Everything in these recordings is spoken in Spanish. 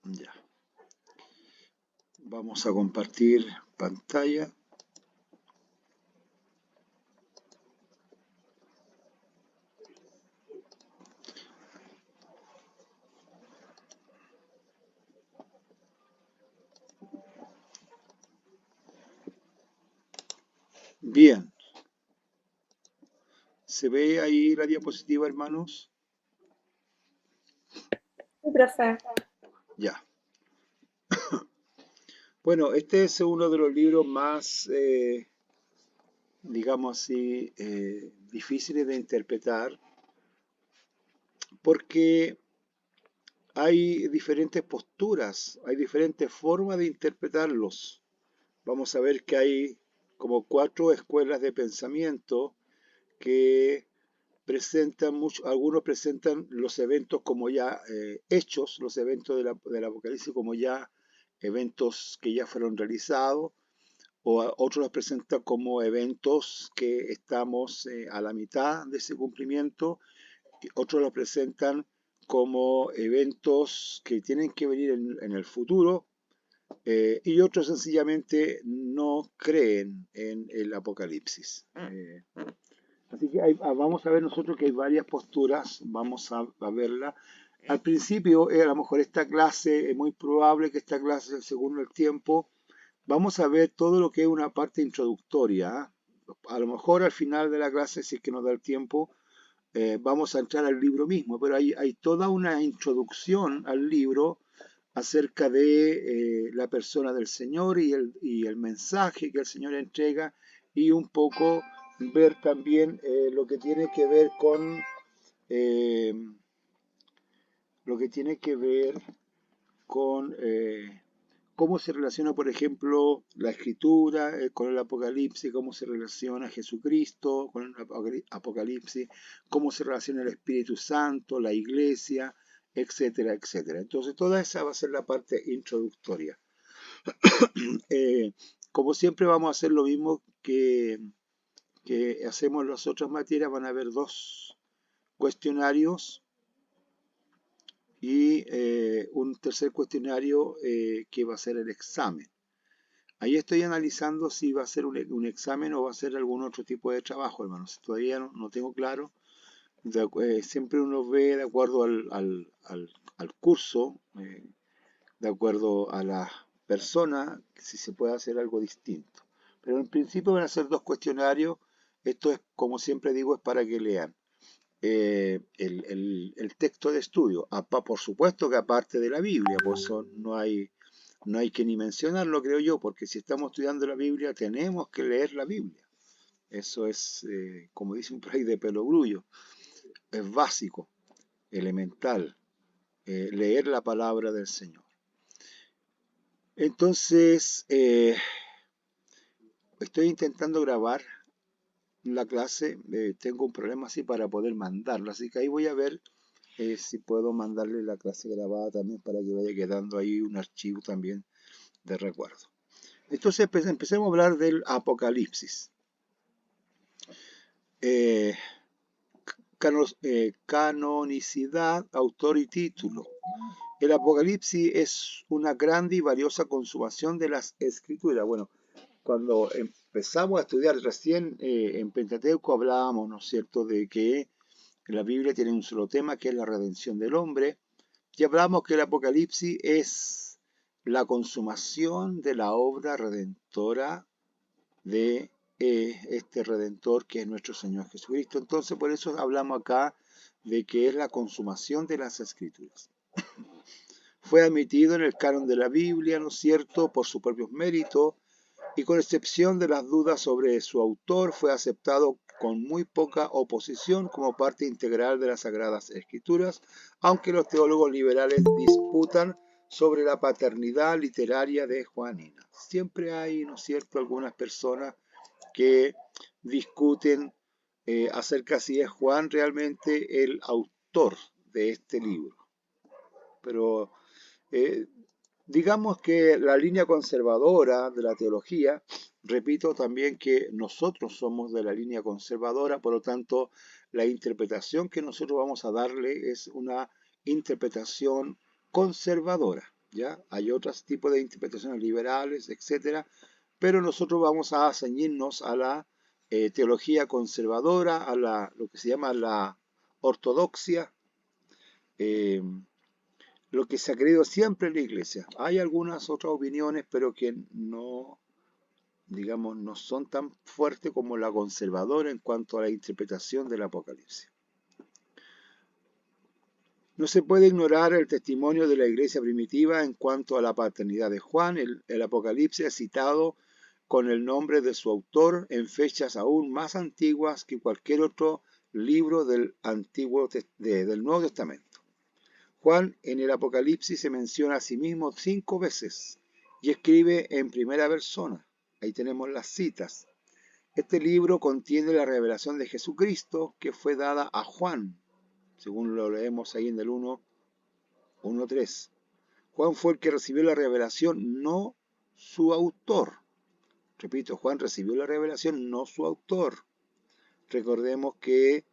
Ya. Vamos a compartir pantalla. Bien. ¿Se ve ahí la diapositiva, hermanos? Sí, profe. Ya. Bueno, este es uno de los libros más, digamos así, difíciles de interpretar porque hay diferentes posturas, hay diferentes formas de interpretarlos. Vamos a ver que hay como 4 escuelas de pensamiento que presentan mucho, algunos presentan los eventos como ya hechos, los eventos del Apocalipsis como ya eventos que ya fueron realizados, otros los presentan como eventos que estamos a la mitad de ese cumplimiento, y otros los presentan como eventos que tienen que venir en el futuro, y otros sencillamente no creen en el Apocalipsis. Así que vamos a ver nosotros que hay varias posturas, vamos a verla. Al principio, a lo mejor esta clase, es muy probable que esta clase, según el tiempo, vamos a ver todo lo que es una parte introductoria. A lo mejor al final de la clase, si es que nos da el tiempo, vamos a entrar al libro mismo, pero hay toda una introducción al libro acerca de la persona del Señor y el mensaje que el Señor entrega, y un poco ver también lo que tiene que ver con eh, lo que tiene que ver con cómo se relaciona, por ejemplo, la escritura con el Apocalipsis, cómo se relaciona Jesucristo con el Apocalipsis, cómo se relaciona el Espíritu Santo, la iglesia, etcétera, etcétera. Entonces, toda esa va a ser la parte introductoria. Eh, Como siempre vamos a hacer lo mismo que hacemos en las otras materias, van a haber 2 cuestionarios y un tercer cuestionario que va a ser el examen. Ahí estoy analizando si va a ser un examen o va a ser algún otro tipo de trabajo, hermanos. Todavía no tengo claro. Siempre uno ve de acuerdo al curso, de acuerdo a la persona, si se puede hacer algo distinto. Pero en principio van a ser 2 cuestionarios. Esto es, como siempre digo, es para que lean el texto de estudio. Por supuesto que aparte de la Biblia, pues eso no hay que ni mencionarlo, creo yo, porque si estamos estudiando la Biblia tenemos que leer la Biblia. Eso es, como dicen por ahí, de pelogrullo. Es básico, elemental, leer la palabra del Señor. Entonces, estoy intentando grabar la clase, tengo un problema así para poder mandarla, así que ahí voy a ver si puedo mandarle la clase grabada también para que vaya quedando ahí un archivo también de recuerdo. Entonces empecemos a hablar del Apocalipsis. Eh, Canonicidad, autor y título. El Apocalipsis es una grande y valiosa consumación de las Escrituras. Bueno, cuando empezamos a estudiar recién en Pentateuco hablábamos, ¿no es cierto?, de que la Biblia tiene un solo tema, que es la redención del hombre, y hablamos que el Apocalipsis es la consumación de la obra redentora de este Redentor que es nuestro Señor Jesucristo. Entonces, por eso hablamos acá de que es la consumación de las Escrituras. Fue admitido en el canon de la Biblia, ¿no es cierto?, por sus propios méritos, y con excepción de las dudas sobre su autor, fue aceptado con muy poca oposición como parte integral de las Sagradas Escrituras, aunque los teólogos liberales disputan sobre la paternidad literaria de Juanina. Siempre hay, ¿no es cierto?, algunas personas que discuten acerca si es Juan realmente el autor de este libro. Pero eh, digamos que la línea conservadora de la teología, repito también que nosotros somos de la línea conservadora, por lo tanto, la interpretación que nosotros vamos a darle es una interpretación conservadora. ¿ya? Hay otros tipos de interpretaciones liberales, etcétera, pero nosotros vamos a ceñirnos a la teología conservadora, lo que se llama la ortodoxia, eh, lo que se ha creído siempre en la iglesia. Hay algunas otras opiniones, pero que no, digamos, no son tan fuertes como la conservadora en cuanto a la interpretación del Apocalipsis. No se puede ignorar el testimonio de la iglesia primitiva en cuanto a la paternidad de Juan. El Apocalipsis es citado con el nombre de su autor en fechas aún más antiguas que cualquier otro libro del Nuevo Testamento. Juan en el Apocalipsis se menciona a sí mismo 5 veces y escribe en primera persona. Ahí tenemos las citas. Este libro contiene la revelación de Jesucristo que fue dada a Juan, según lo leemos ahí en el 1:3. Juan fue el que recibió la revelación, no su autor. Repito, Juan recibió la revelación, no su autor. Recordemos que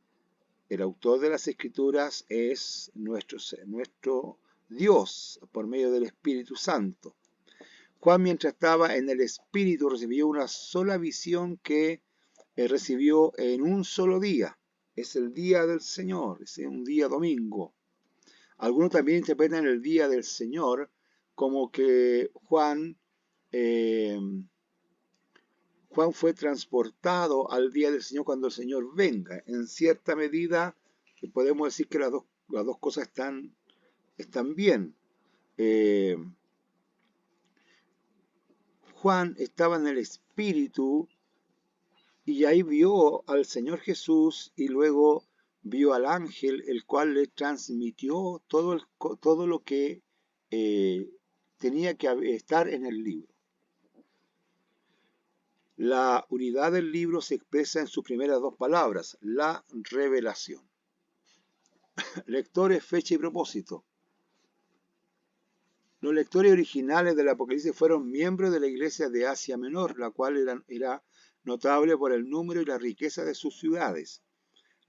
el autor de las Escrituras es nuestro Dios por medio del Espíritu Santo. Juan, mientras estaba en el Espíritu, recibió una sola visión que recibió en un solo día. Es el día del Señor, es un día domingo. Algunos también interpretan el día del Señor como que Juan fue transportado al día del Señor cuando el Señor venga. En cierta medida podemos decir que las dos cosas están bien. Juan estaba en el Espíritu y ahí vio al Señor Jesús y luego vio al ángel, el cual le transmitió todo lo que tenía que estar en el libro. La unidad del libro se expresa en sus primeras 2 palabras, la revelación. Lectores, fecha y propósito. Los lectores originales del Apocalipsis fueron miembros de la iglesia de Asia Menor, la cual era notable por el número y la riqueza de sus ciudades.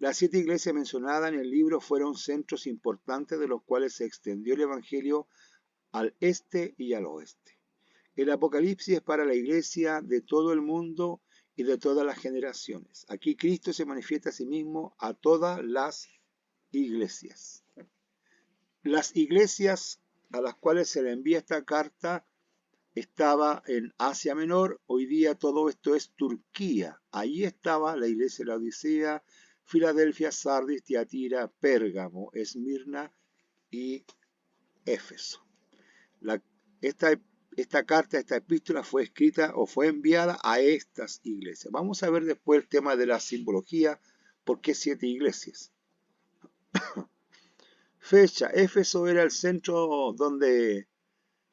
Las 7 iglesias mencionadas en el libro fueron centros importantes de los cuales se extendió el Evangelio al este y al oeste. El Apocalipsis es para la iglesia de todo el mundo y de todas las generaciones. Aquí Cristo se manifiesta a sí mismo a todas las iglesias. Las iglesias a las cuales se le envía esta carta estaba en Asia Menor, hoy día todo esto es Turquía. Allí estaba la iglesia de la Odisea, Filadelfia, Sardis, Tiatira, Pérgamo, Esmirna y Éfeso. Esta carta, esta epístola fue escrita o fue enviada a estas iglesias. Vamos a ver después el tema de la simbología, por qué 7 iglesias. Fecha, Éfeso era el centro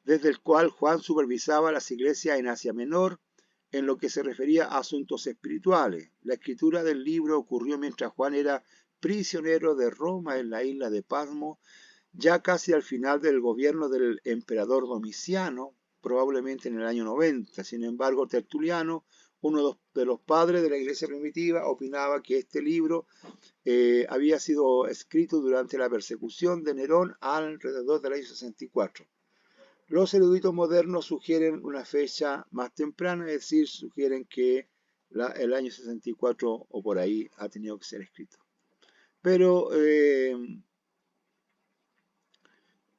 desde el cual Juan supervisaba las iglesias en Asia Menor en lo que se refería a asuntos espirituales. La escritura del libro ocurrió mientras Juan era prisionero de Roma en la isla de Pasmo, ya casi al final del gobierno del emperador Domiciano, probablemente en el año 90. Sin embargo, Tertuliano, uno de los padres de la iglesia primitiva, opinaba que este libro había sido escrito durante la persecución de Nerón alrededor del año 64. Los eruditos modernos sugieren una fecha más temprana, es decir, sugieren que el año 64 o por ahí ha tenido que ser escrito. Pero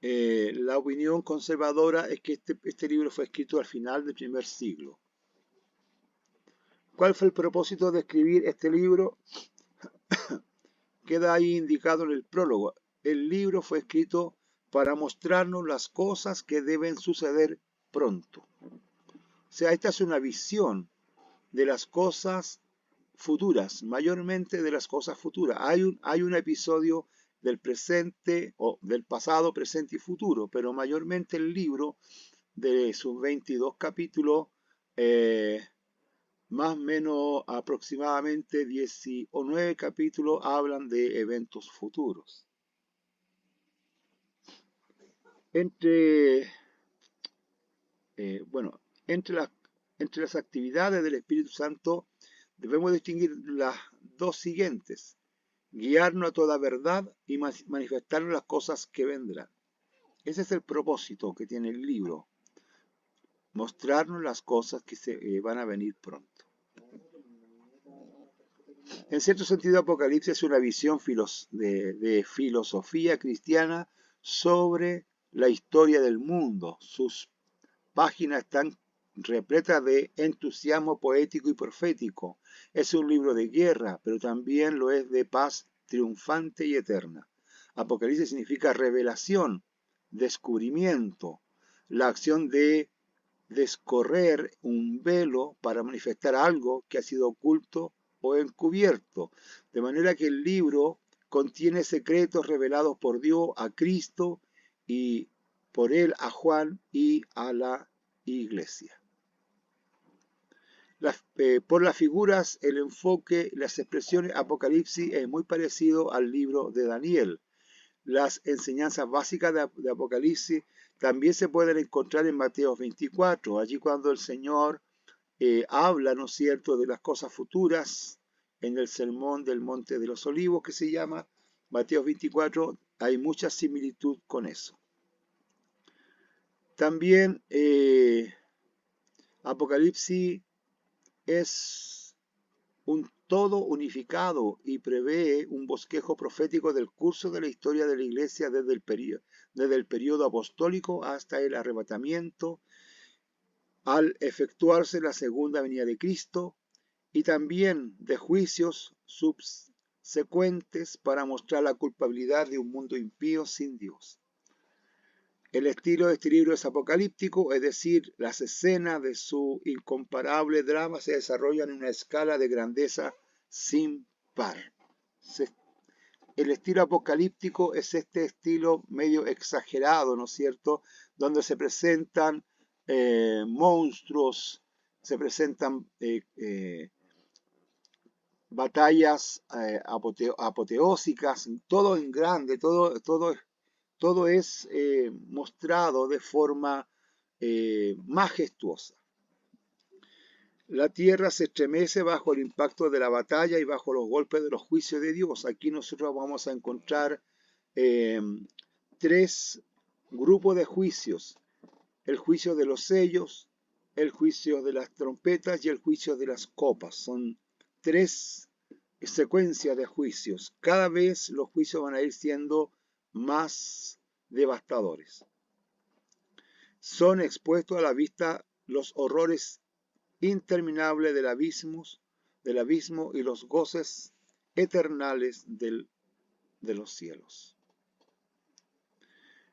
la opinión conservadora es que este libro fue escrito al final del primer siglo. ¿Cuál fue el propósito de escribir este libro? Queda ahí indicado en el prólogo. El libro fue escrito para mostrarnos las cosas que deben suceder pronto. O sea, esta es una visión de las cosas futuras, mayormente de las cosas futuras. Hay un episodio del presente o del pasado, presente y futuro, pero mayormente el libro de sus 22 capítulos, más o menos aproximadamente 19 capítulos hablan de eventos futuros. Entre las actividades del Espíritu Santo debemos distinguir las 2 siguientes: guiarnos a toda verdad y manifestarnos las cosas que vendrán. Ese es el propósito que tiene el libro, mostrarnos las cosas que se van a venir pronto. En cierto sentido, Apocalipsis es una visión de filosofía cristiana sobre la historia del mundo. Sus páginas están repletas de entusiasmo poético y profético. Es un libro de guerra, pero también lo es de paz triunfante y eterna. Apocalipsis significa revelación, descubrimiento, la acción de descorrer un velo para manifestar algo que ha sido oculto o encubierto. De manera que el libro contiene secretos revelados por Dios a Cristo y por él a Juan y a la iglesia. Por las figuras, el enfoque, las expresiones, Apocalipsis es muy parecido al libro de Daniel. Las enseñanzas básicas de Apocalipsis también se pueden encontrar en Mateo 24, allí cuando el Señor habla, ¿no es cierto?, de las cosas futuras en el sermón del Monte de los Olivos que se llama Mateo 24, hay mucha similitud con eso. También Apocalipsis es un todo unificado y prevé un bosquejo profético del curso de la historia de la Iglesia desde el periodo apostólico hasta el arrebatamiento, al efectuarse la segunda venida de Cristo, y también de juicios subsecuentes para mostrar la culpabilidad de un mundo impío sin Dios. El estilo de este libro es apocalíptico, es decir, las escenas de su incomparable drama se desarrollan en una escala de grandeza sin par. El estilo apocalíptico es este estilo medio exagerado, ¿no es cierto?, donde se presentan monstruos, se presentan batallas apoteósicas, todo en grande, todo es mostrado de forma majestuosa. La tierra se estremece bajo el impacto de la batalla y bajo los golpes de los juicios de Dios. Aquí nosotros vamos a encontrar tres grupos de juicios. El juicio de los sellos, el juicio de las trompetas y el juicio de las copas. Son tres secuencias de juicios. Cada vez los juicios van a ir siendo más devastadores. Son expuestos a la vista los horrores interminables del abismo y los goces eternales de los cielos.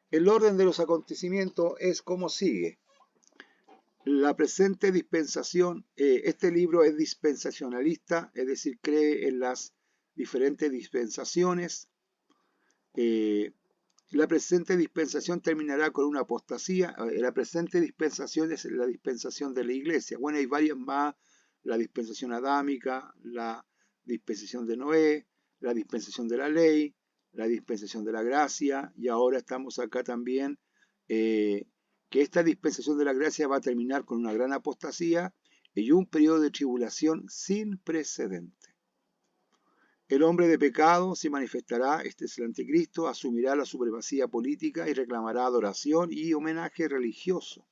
El orden de los acontecimientos es como sigue. La presente dispensación, este libro es dispensacionalista, es decir, cree en las diferentes dispensaciones. La presente dispensación terminará con una apostasía. La presente dispensación es la dispensación de la iglesia. Bueno, hay varias más, la dispensación adámica, la dispensación de Noé, la dispensación de la ley, la dispensación de la gracia, y ahora estamos acá también, que esta dispensación de la gracia va a terminar con una gran apostasía y un periodo de tribulación sin precedente. El hombre de pecado se manifestará, este es el anticristo, asumirá la supremacía política y reclamará adoración y homenaje religioso.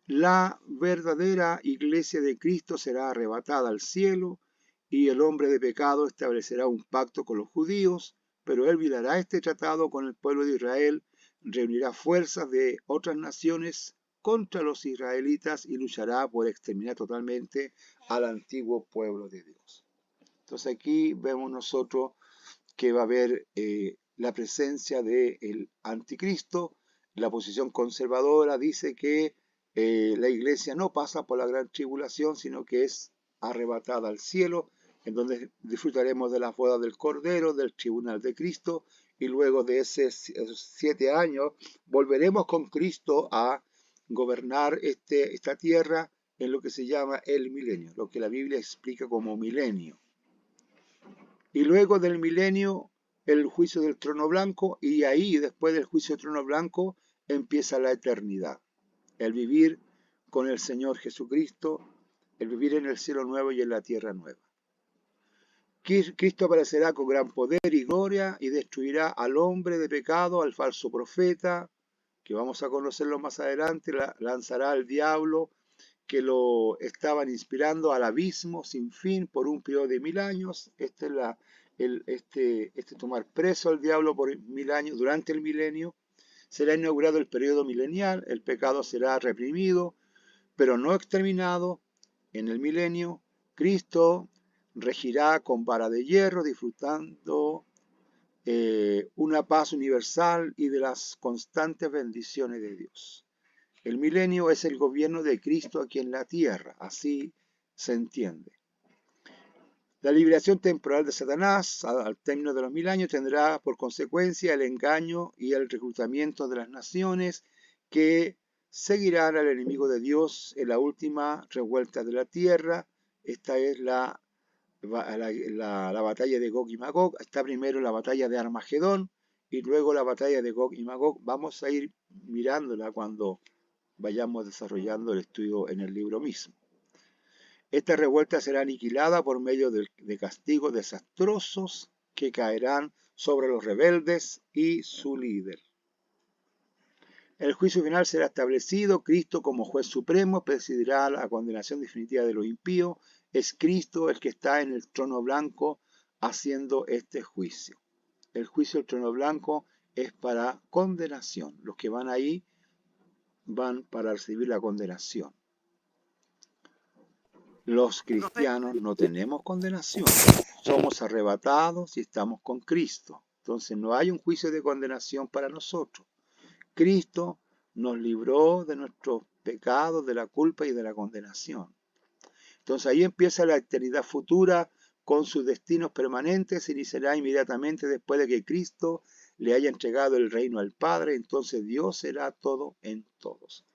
La verdadera iglesia de Cristo será arrebatada al cielo y el hombre de pecado establecerá un pacto con los judíos, pero él violará este tratado con el pueblo de Israel, reunirá fuerzas de otras naciones contra los israelitas y luchará por exterminar totalmente al antiguo pueblo de Dios. Entonces aquí vemos nosotros que va a haber la presencia del anticristo. La posición conservadora dice que la iglesia no pasa por la gran tribulación, sino que es arrebatada al cielo, en donde disfrutaremos de las bodas del Cordero, del tribunal de Cristo, y luego de esos 7 años volveremos con Cristo a gobernar esta tierra en lo que se llama el milenio, lo que la Biblia explica como milenio. Y luego del milenio, el juicio del trono blanco, y ahí, después del juicio del trono blanco, empieza la eternidad. El vivir con el Señor Jesucristo, el vivir en el cielo nuevo y en la tierra nueva. Cristo aparecerá con gran poder y gloria y destruirá al hombre de pecado, al falso profeta, que vamos a conocerlo más adelante, lanzará al diablo que lo estaban inspirando al abismo sin fin por un periodo de 1000 años. Este tomar preso al diablo por 1000 años durante el milenio. Será inaugurado el periodo milenial, el pecado será reprimido, pero no exterminado. En el milenio, Cristo regirá con vara de hierro, disfrutando una paz universal y de las constantes bendiciones de Dios. El milenio es el gobierno de Cristo aquí en la tierra, así se entiende. La liberación temporal de Satanás al término de los 1000 años tendrá por consecuencia el engaño y el reclutamiento de las naciones que seguirán al enemigo de Dios en la última revuelta de la tierra. Esta es la batalla de Gog y Magog. Está primero la batalla de Armagedón y luego la batalla de Gog y Magog. Vamos a ir mirándola cuando vayamos desarrollando el estudio en el libro mismo. Esta revuelta será aniquilada por medio de castigos desastrosos que caerán sobre los rebeldes y su líder. El juicio final será establecido. Cristo, como juez supremo, presidirá la condenación definitiva de los impíos. Es Cristo el que está en el trono blanco haciendo este juicio. El juicio del trono blanco es para condenación. Los que van ahí van para recibir la condenación. Los cristianos no tenemos condenación. Somos arrebatados y estamos con Cristo. Entonces no hay un juicio de condenación para nosotros. Cristo nos libró de nuestros pecados, de la culpa y de la condenación. Entonces ahí empieza la eternidad futura con sus destinos permanentes. Iniciará inmediatamente después de que Cristo le haya entregado el reino al Padre. Entonces Dios será todo en todos.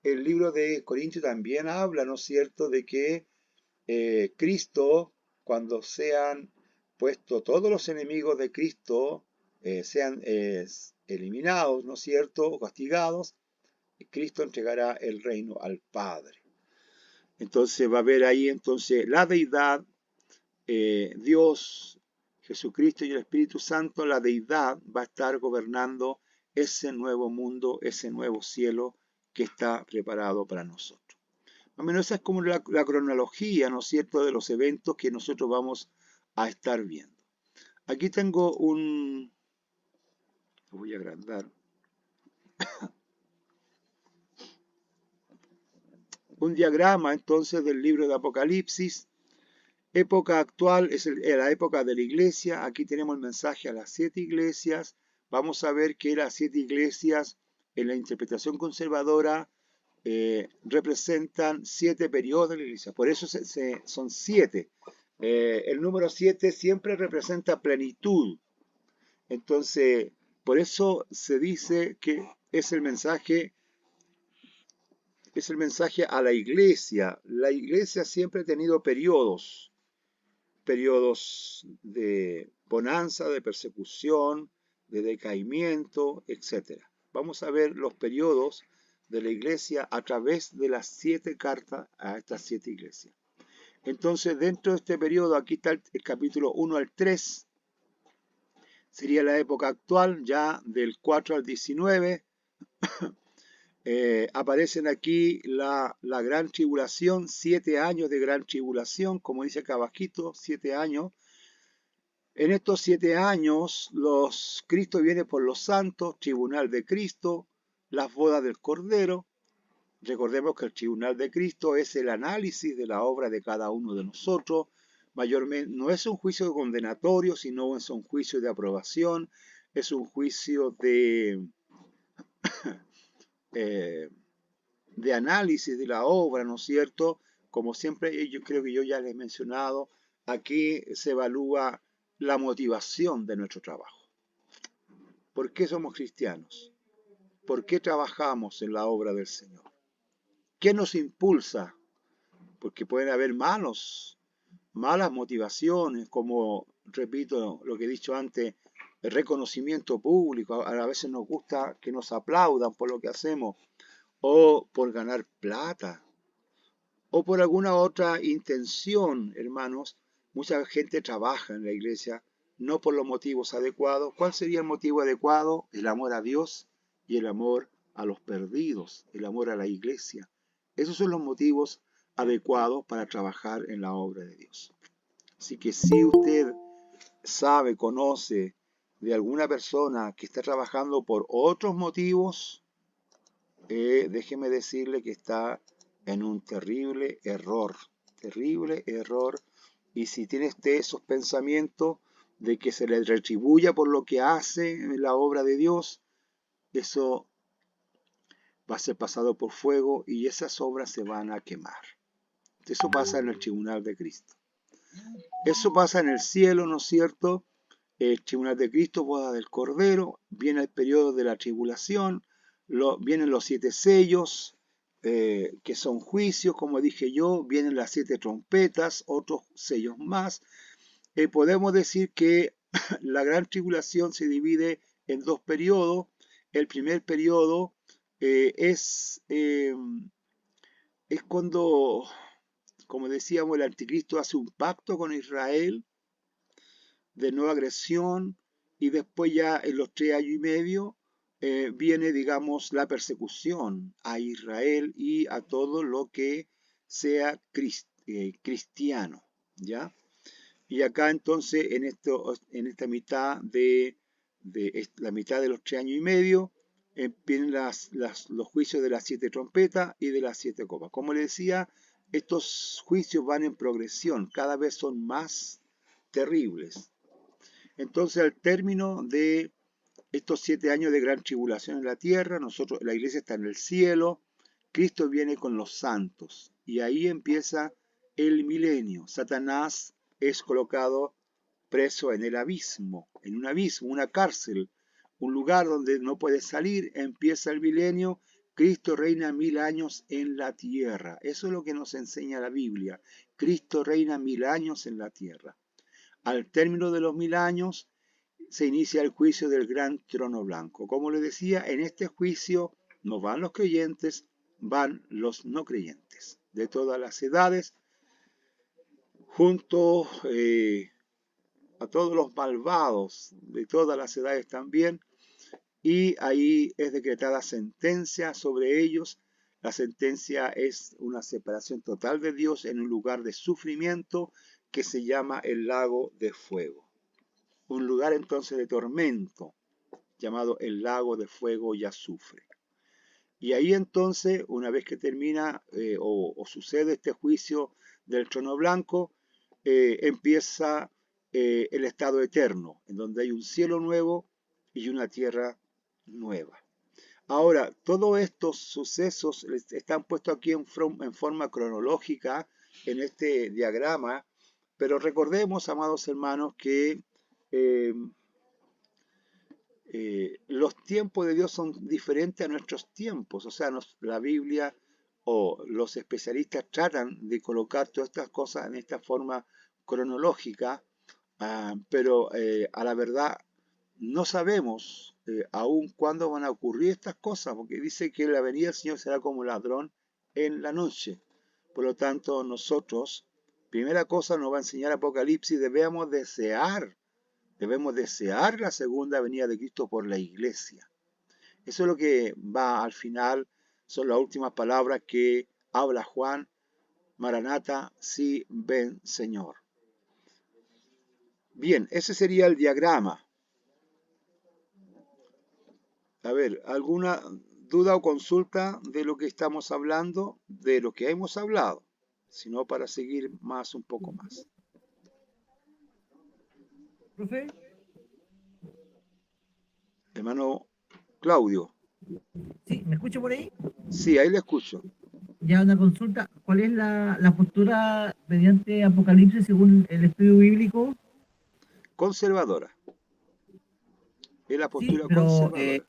El libro de Corintios también habla, ¿no es cierto?, de que Cristo, cuando sean puestos todos los enemigos de Cristo, sean eliminados, ¿no es cierto?, o castigados, Cristo entregará el reino al Padre. Entonces va a haber ahí entonces la deidad, Dios, Jesucristo y el Espíritu Santo. La deidad va a estar gobernando ese nuevo mundo, ese nuevo cielo que está preparado para nosotros. Más o menos esa es como la cronología, ¿no es cierto?, de los eventos que nosotros vamos a estar viendo. Aquí tengo lo voy a agrandar, un diagrama entonces del libro de Apocalipsis. Época actual es la época de la iglesia. Aquí tenemos el mensaje a las 7 iglesias. Vamos a ver que las 7 iglesias en la interpretación conservadora representan 7 periodos de la iglesia. Por eso son 7. El número 7 siempre representa plenitud. Entonces, por eso se dice que es el mensaje a la iglesia. La iglesia siempre ha tenido periodos de bonanza, de persecución, de decaimiento, etc. Vamos a ver los periodos de la iglesia a través de las 7 cartas a estas 7 iglesias. Entonces, dentro de este periodo, aquí está el capítulo 1 al 3, sería la época actual, ya del 4 al 19. Aparecen aquí la gran tribulación, 7 años de gran tribulación, como dice acá abajito, 7 años. En estos 7 años, Cristo viene por los santos, tribunal de Cristo, las bodas del Cordero. Recordemos que el tribunal de Cristo es el análisis de la obra de cada uno de nosotros. Mayormente, no es un juicio condenatorio, sino es un juicio de aprobación, es un juicio de análisis de la obra, ¿no es cierto? Como siempre, yo creo que yo ya les he mencionado, aquí se evalúa la motivación de nuestro trabajo. ¿Por qué somos cristianos? ¿Por qué trabajamos en la obra del Señor? ¿Qué nos impulsa? Porque pueden haber malas motivaciones, como, repito lo que he dicho antes, el reconocimiento público. A veces nos gusta que nos aplaudan por lo que hacemos, o por ganar plata, o por alguna otra intención, hermanos, Mucha gente trabaja en la iglesia no por los motivos adecuados. ¿Cuál sería el motivo adecuado? El amor a Dios y el amor a los perdidos, el amor a la iglesia. Esos son los motivos adecuados para trabajar en la obra de Dios. Así que si usted sabe, conoce de alguna persona que está trabajando por otros motivos, déjeme decirle que está en un terrible error, y si tiene usted esos pensamientos de que se le retribuya por lo que hace en la obra de Dios, eso va a ser pasado por fuego y esas obras se van a quemar. Eso pasa en el tribunal de Cristo. Eso pasa en el cielo, ¿no es cierto? El tribunal de Cristo, boda del Cordero, viene el periodo de la tribulación, vienen los 7 sellos, que son juicios, como dije yo, vienen las 7 trompetas, otros sellos más. Podemos decir que la gran tribulación se divide en 2 periodos. El primer periodo es cuando, como decíamos, el anticristo hace un pacto con Israel de no agresión, y después ya en los 3 años y medio viene, digamos, la persecución a Israel y a todo lo que sea cristiano, ¿ya? Y acá entonces, en esta mitad la mitad de los 3 años y medio, vienen los juicios de las 7 trompetas y de las 7 copas. Como le decía, estos juicios van en progresión, cada vez son más terribles. Entonces, al término de estos 7 años de gran tribulación en la tierra, la iglesia está en el cielo, Cristo viene con los santos, y ahí empieza el milenio. Satanás es colocado preso en el abismo, en un abismo, una cárcel, un lugar donde no puede salir. Empieza el milenio, Cristo reina 1000 años en la tierra. Eso es lo que nos enseña la Biblia. Cristo reina 1000 años en la tierra. Al término de los 1000 años se inicia el juicio del gran trono blanco. Como les decía, en este juicio no van los creyentes, van los no creyentes de todas las edades, junto a todos los malvados de todas las edades también, y ahí es decretada sentencia sobre ellos. La sentencia es una separación total de Dios en un lugar de sufrimiento que se llama el lago de fuego. Un lugar entonces de tormento, llamado el lago de fuego y azufre. Y ahí entonces, una vez que termina o sucede este juicio del trono blanco, empieza el estado eterno, en donde hay un cielo nuevo y una tierra nueva. Ahora, todos estos sucesos están puestos aquí en forma cronológica en este diagrama, pero recordemos, amados hermanos, que los tiempos de Dios son diferentes a nuestros tiempos. O sea, la Biblia o los especialistas tratan de colocar todas estas cosas en esta forma cronológica, pero a la verdad no sabemos aún cuándo van a ocurrir estas cosas, porque dice que la venida del Señor será como ladrón en la noche. Por lo tanto, nosotros, primera cosa nos va a enseñar Apocalipsis, debemos desear la segunda venida de Cristo por la iglesia. Eso es lo que va al final, son las últimas palabras que habla Juan: Maranata, sí, ven Señor. Bien, ese sería el diagrama. A ver, ¿alguna duda o consulta de lo que estamos hablando, de lo que hemos hablado? Si no, para seguir un poco más. ¿Profe? Hermano Claudio. Sí, ¿me escucha por ahí? Sí, ahí le escucho. Ya una consulta. ¿Cuál es la postura mediante Apocalipsis según el estudio bíblico? Conservadora. Es la Sí, postura pero conservadora.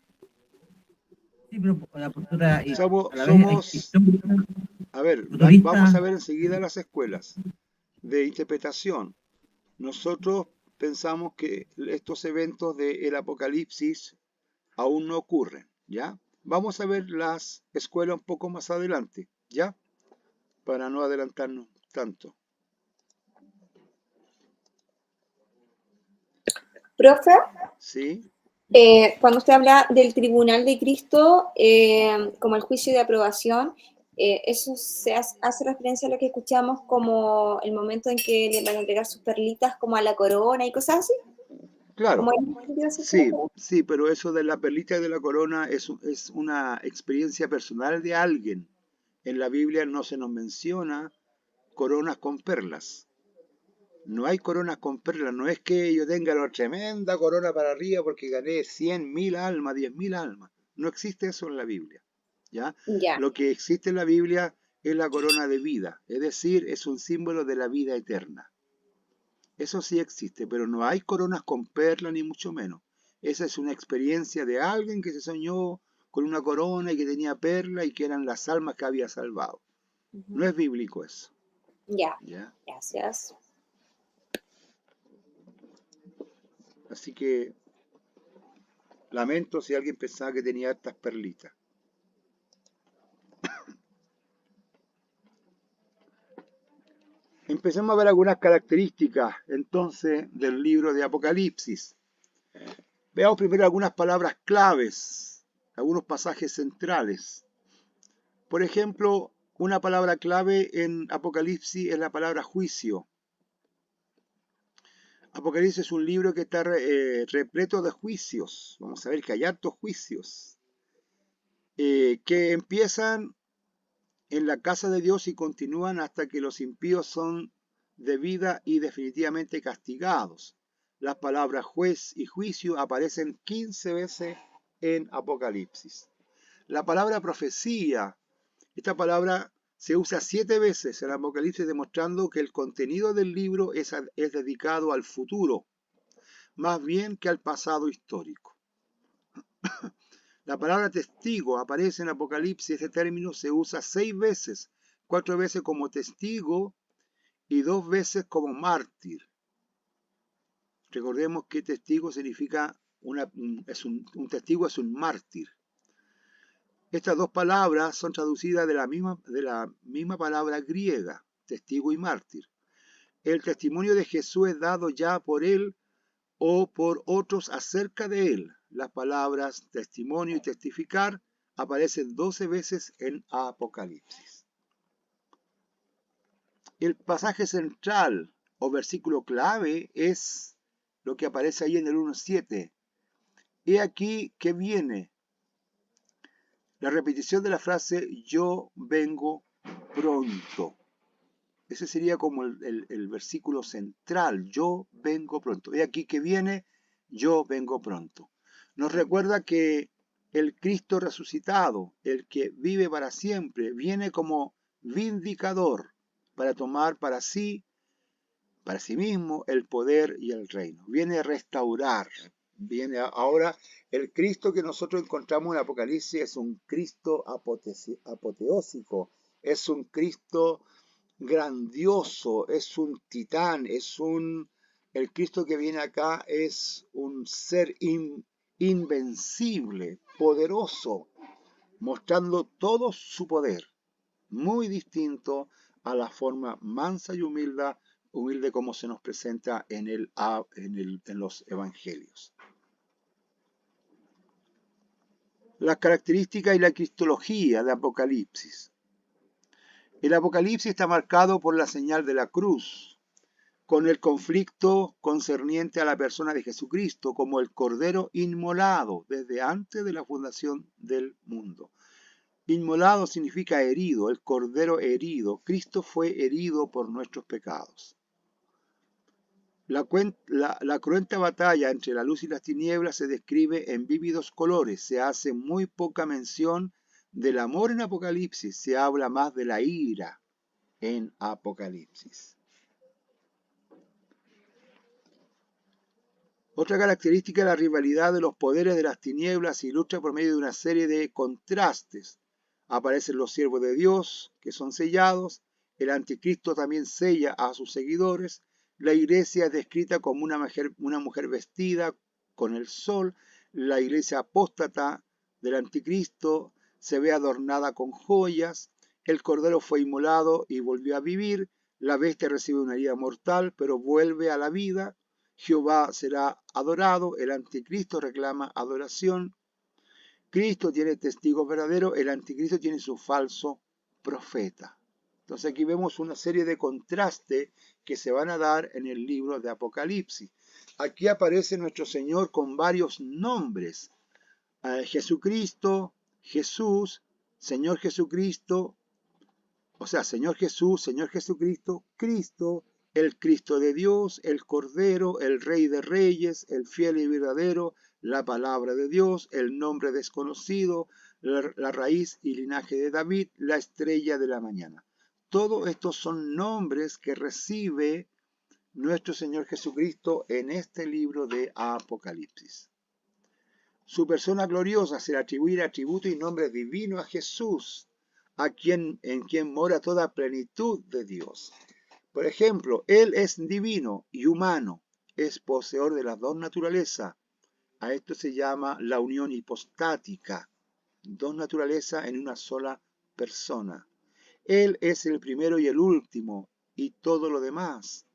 la postura a la vez Somos, histórica, a ver, vamos futurista. a ver enseguida las escuelas de interpretación. Nosotros pensamos que estos eventos del Apocalipsis aún no ocurren, ¿ya? Vamos a ver las escuelas un poco más adelante, ¿ya? Para no adelantarnos tanto. Profe, ¿sí? cuando usted habla del tribunal de Cristo, como el juicio de aprobación, eso hace referencia a lo que escuchamos como el momento en que le van a entregar sus perlitas como a la corona y cosas así. Claro, ¿Cómo es esa sí, referencia? sí, pero eso de la perlita y de la corona es una experiencia personal de alguien. En la Biblia no se nos menciona coronas con perlas. No hay coronas con perlas. No es que yo tenga la tremenda corona para arriba porque gané 100.000 almas, 10.000 almas. No existe eso en la Biblia. ¿Ya? Ya, Lo que existe en la Biblia es la corona de vida. Es decir, es un símbolo de la vida eterna. Eso sí existe, pero no hay coronas con perlas ni mucho menos. Esa es una experiencia de alguien que se soñó con una corona y que tenía perlas y que eran las almas que había salvado. No es bíblico eso. ya, ¿Ya? gracias. Así que lamento si alguien pensaba que tenía estas perlitas. Empecemos a ver algunas características entonces del libro de Apocalipsis. Veamos primero algunas palabras claves, algunos pasajes centrales. Por ejemplo, una palabra clave en Apocalipsis es la palabra juicio. Apocalipsis es un libro que está repleto de juicios. Vamos a ver que hay hartos juicios que empiezan en la casa de Dios y continúan hasta que los impíos son de vida y definitivamente castigados. Las palabras juez y juicio aparecen 15 veces en Apocalipsis. La palabra profecía, esta palabra se usa 7 veces en Apocalipsis, demostrando que el contenido del libro es dedicado al futuro, más bien que al pasado histórico. La palabra testigo aparece en Apocalipsis. Este término se usa 6 veces, 4 veces como testigo y 2 veces como mártir. Recordemos que testigo significa un testigo es un mártir. Estas dos palabras son traducidas de la misma palabra griega, testigo y mártir. El testimonio de Jesús es dado ya por él o por otros acerca de él. Las palabras testimonio y testificar aparecen 12 veces en Apocalipsis. El pasaje central o versículo clave es lo que aparece ahí en el 1.7. He aquí que viene. La repetición de la frase yo vengo pronto. Ese sería como el versículo central. Yo vengo pronto. He aquí que viene, yo vengo pronto. Nos recuerda que el Cristo resucitado, el que vive para siempre, viene como vindicador para tomar para sí mismo el poder y el reino. Viene a restaurar. Viene ahora el Cristo que nosotros encontramos en Apocalipsis es un Cristo apoteósico, es un Cristo grandioso, es un titán, el Cristo que viene acá es un ser invencible, poderoso, mostrando todo su poder, muy distinto a la forma mansa y humilde como se nos presenta en los evangelios. Las características y la cristología de Apocalipsis. El Apocalipsis está marcado por la señal de la cruz, con el conflicto concerniente a la persona de Jesucristo como el Cordero inmolado desde antes de la fundación del mundo. Inmolado significa herido, el Cordero herido. Cristo fue herido por nuestros pecados. La cruenta batalla entre la luz y las tinieblas se describe en vívidos colores. Se hace muy poca mención del amor en Apocalipsis. Se habla más de la ira en Apocalipsis. Otra característica es la rivalidad de los poderes de las tinieblas. Se ilustra por medio de una serie de contrastes. Aparecen los siervos de Dios, que son sellados. El anticristo también sella a sus seguidores. La iglesia es descrita como una mujer vestida con el sol. La iglesia apóstata del anticristo se ve adornada con joyas. El cordero fue inmolado y volvió a vivir. La bestia recibe una herida mortal, pero vuelve a la vida. Jehová será adorado, el anticristo reclama adoración, Cristo tiene testigos verdaderos, el anticristo tiene su falso profeta. Entonces aquí vemos una serie de contrastes que se van a dar en el libro de Apocalipsis. Aquí aparece nuestro Señor con varios nombres. Jesucristo, Jesús, Señor Jesucristo, o sea, Señor Jesús, Señor Jesucristo, Cristo, el Cristo de Dios, el Cordero, el Rey de Reyes, el fiel y verdadero, la palabra de Dios, el nombre desconocido, la raíz y linaje de David, la estrella de la mañana. Todos estos son nombres que recibe nuestro Señor Jesucristo en este libro de Apocalipsis. Su persona gloriosa se le atribuye atributo y nombre divino a Jesús, en quien mora toda plenitud de Dios. Por ejemplo, Él es divino y humano, es poseedor de las dos naturalezas. A esto se llama la unión hipostática, dos naturalezas en una sola persona. Él es el primero y el último, y todo lo demás.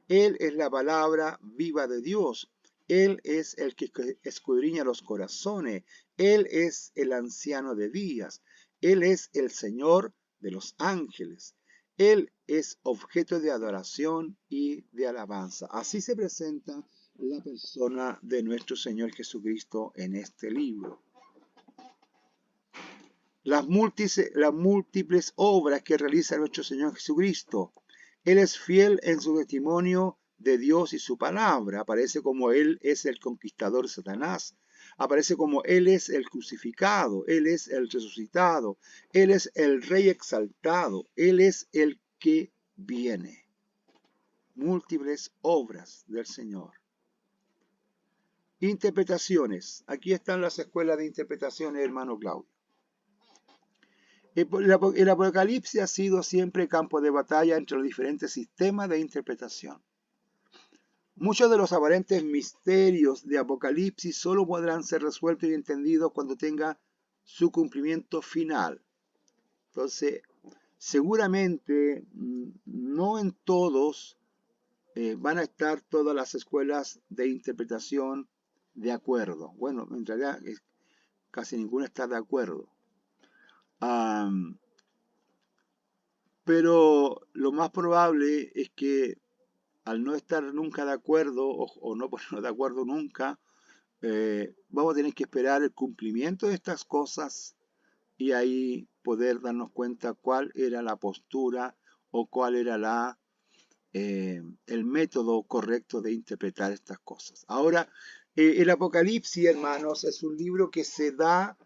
Él es la palabra viva de Dios. Él es el que escudriña los corazones. Él es el anciano de días. Él es el Señor de los ángeles. Él es objeto de adoración y de alabanza. Así se presenta la persona de nuestro Señor Jesucristo en este libro. Las múltiples obras que realiza nuestro Señor Jesucristo. Él es fiel en su testimonio de Dios y su palabra. Aparece como Él es el conquistador de Satanás. Aparece como Él es el crucificado. Él es el resucitado. Él es el Rey exaltado. Él es el que viene. Múltiples obras del Señor. Interpretaciones. Aquí están las escuelas de interpretaciones, hermano Claudio. El Apocalipsis ha sido siempre campo de batalla entre los diferentes sistemas de interpretación. Muchos de los aparentes misterios de Apocalipsis solo podrán ser resueltos y entendidos cuando tenga su cumplimiento final. Entonces, seguramente no en todos van a estar todas las escuelas de interpretación de acuerdo. Bueno, en realidad casi ninguna está de acuerdo. Pero lo más probable es que al no estar nunca de acuerdo o no ponernos de acuerdo nunca, vamos a tener que esperar el cumplimiento de estas cosas y ahí poder darnos cuenta cuál era la postura o cuál era el método correcto de interpretar estas cosas. Ahora, el Apocalipsis, hermanos, es un libro que se da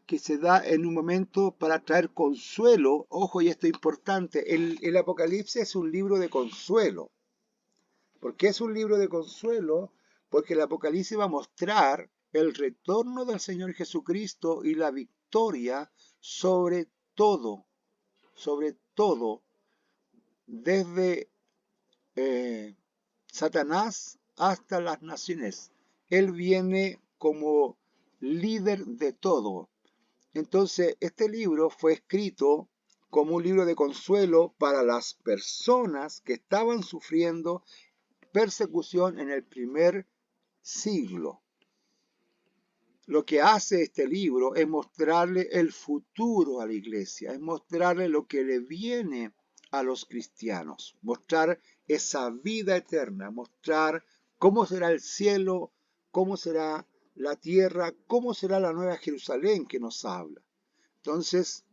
en un momento para traer consuelo. Ojo, y esto es importante, el Apocalipsis es un libro de consuelo. ¿Por qué es un libro de consuelo? Porque el Apocalipsis va a mostrar el retorno del Señor Jesucristo y la victoria sobre todo, desde Satanás hasta las naciones. Él viene como líder de todo. Entonces, este libro fue escrito como un libro de consuelo para las personas que estaban sufriendo persecución en el primer siglo. Lo que hace este libro es mostrarle el futuro a la iglesia, es mostrarle lo que le viene a los cristianos, mostrar esa vida eterna, mostrar cómo será el cielo, cómo será la tierra, cómo será la nueva Jerusalén que nos habla. Entonces,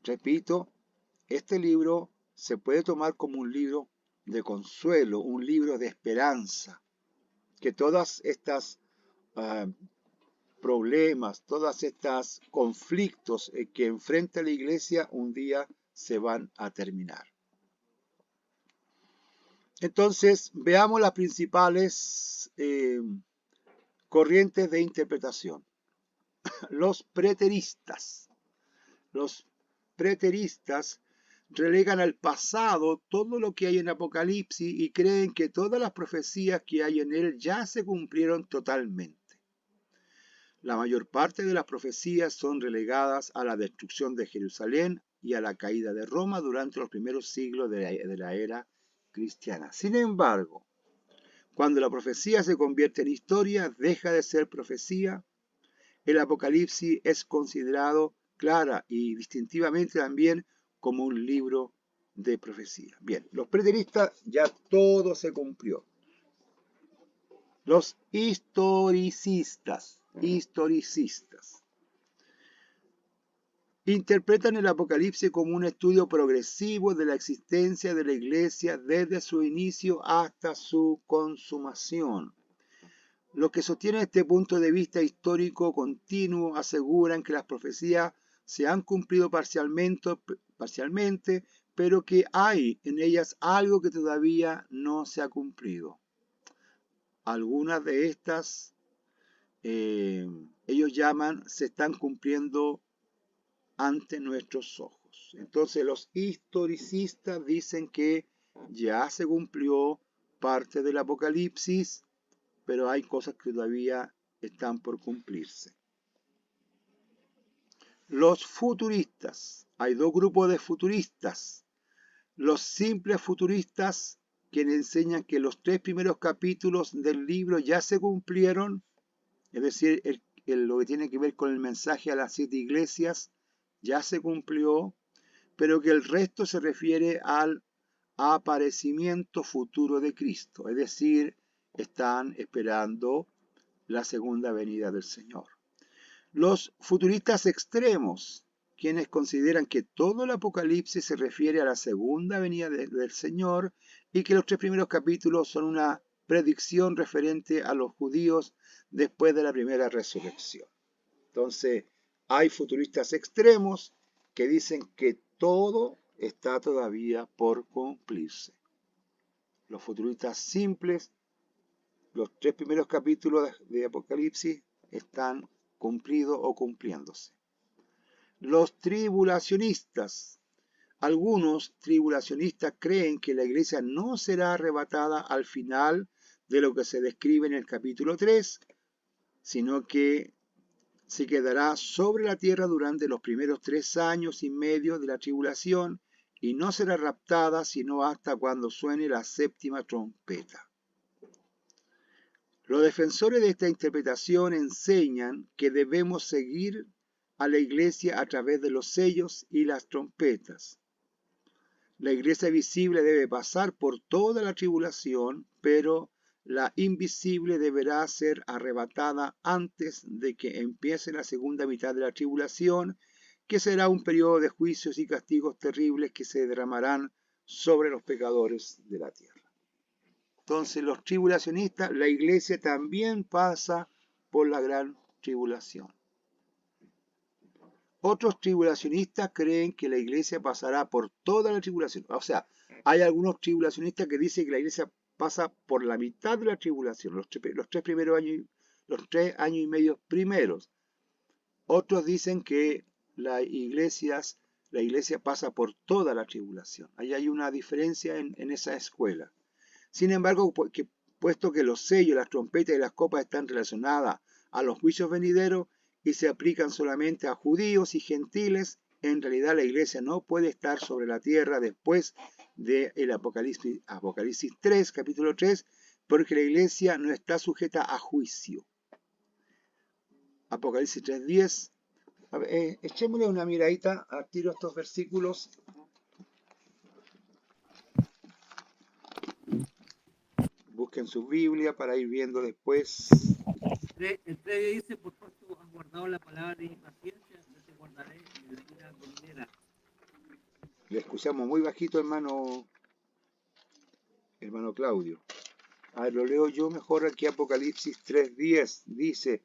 repito, este libro se puede tomar como un libro de consuelo, un libro de esperanza, que todas estas problemas, todas estas conflictos que enfrenta la iglesia un día se van a terminar. Entonces, veamos las principales corrientes de interpretación. Los preteristas. Los preteristas relegan al pasado todo lo que hay en Apocalipsis y creen que todas las profecías que hay en él ya se cumplieron totalmente. La mayor parte de las profecías son relegadas a la destrucción de Jerusalén y a la caída de Roma durante los primeros siglos de la era cristiana. Sin embargo, cuando la profecía se convierte en historia, deja de ser profecía. El Apocalipsis es considerado clara y distintivamente también como un libro de profecía. Bien, los preteristas ya todo se cumplió. Los historicistas interpretan el Apocalipsis como un estudio progresivo de la existencia de la Iglesia desde su inicio hasta su consumación. Los que sostienen este punto de vista histórico continuo aseguran que las profecías se han cumplido parcialmente, pero que hay en ellas algo que todavía no se ha cumplido. Algunas de estas, ellos llaman, se están cumpliendo ante nuestros ojos. Entonces los historicistas dicen que ya se cumplió parte del Apocalipsis, pero hay cosas que todavía están por cumplirse. Los futuristas. Hay dos grupos de futuristas. Los simples futuristas, quienes enseñan que los 3 primeros capítulos del libro ya se cumplieron, es decir, lo que tiene que ver con el mensaje a las 7 iglesias, ya se cumplió, pero que el resto se refiere al aparecimiento futuro de Cristo, es decir, están esperando la segunda venida del Señor. Los futuristas extremos, quienes consideran que todo el Apocalipsis se refiere a la segunda venida del Señor y que los 3 primeros capítulos son una predicción referente a los judíos después de la primera resurrección. Entonces, hay futuristas extremos que dicen que todo está todavía por cumplirse. Los futuristas simples, los 3 primeros capítulos de Apocalipsis están cumplidos o cumpliéndose. Los tribulacionistas. Algunos tribulacionistas creen que la iglesia no será arrebatada al final de lo que se describe en el capítulo 3, sino que se quedará sobre la tierra durante los primeros 3 años y medio de la tribulación y no será raptada sino hasta cuando suene la 7ª trompeta. Los defensores de esta interpretación enseñan que debemos seguir a la iglesia a través de los sellos y las trompetas. La iglesia visible debe pasar por toda la tribulación, pero la invisible deberá ser arrebatada antes de que empiece la segunda mitad de la tribulación, que será un periodo de juicios y castigos terribles que se derramarán sobre los pecadores de la tierra. Entonces, los tribulacionistas, la iglesia también pasa por la gran tribulación. Otros tribulacionistas creen que la iglesia pasará por toda la tribulación. O sea, hay algunos tribulacionistas que dicen que la iglesia pasa por la mitad de la tribulación, los 3 primeros años, los 3 años y medio primeros. Otros dicen que la iglesia pasa por toda la tribulación. Ahí hay una diferencia en esa escuela. Sin embargo, puesto que los sellos, las trompetas y las copas están relacionadas a los juicios venideros y se aplican solamente a judíos y gentiles, en realidad la iglesia no puede estar sobre la tierra después del Apocalipsis 3, capítulo 3, porque la iglesia no está sujeta a juicio. Apocalipsis 3:10. Echémosle una miradita al tiro a estos versículos. Busquen su Biblia para ir viendo después. El 3 dice, por cuanto has guardado la palabra de mi paciencia, yo te guardaré en la ira venidera. Le escuchamos muy bajito, hermano Claudio. A ver, lo leo yo mejor aquí, Apocalipsis 3:10. Dice,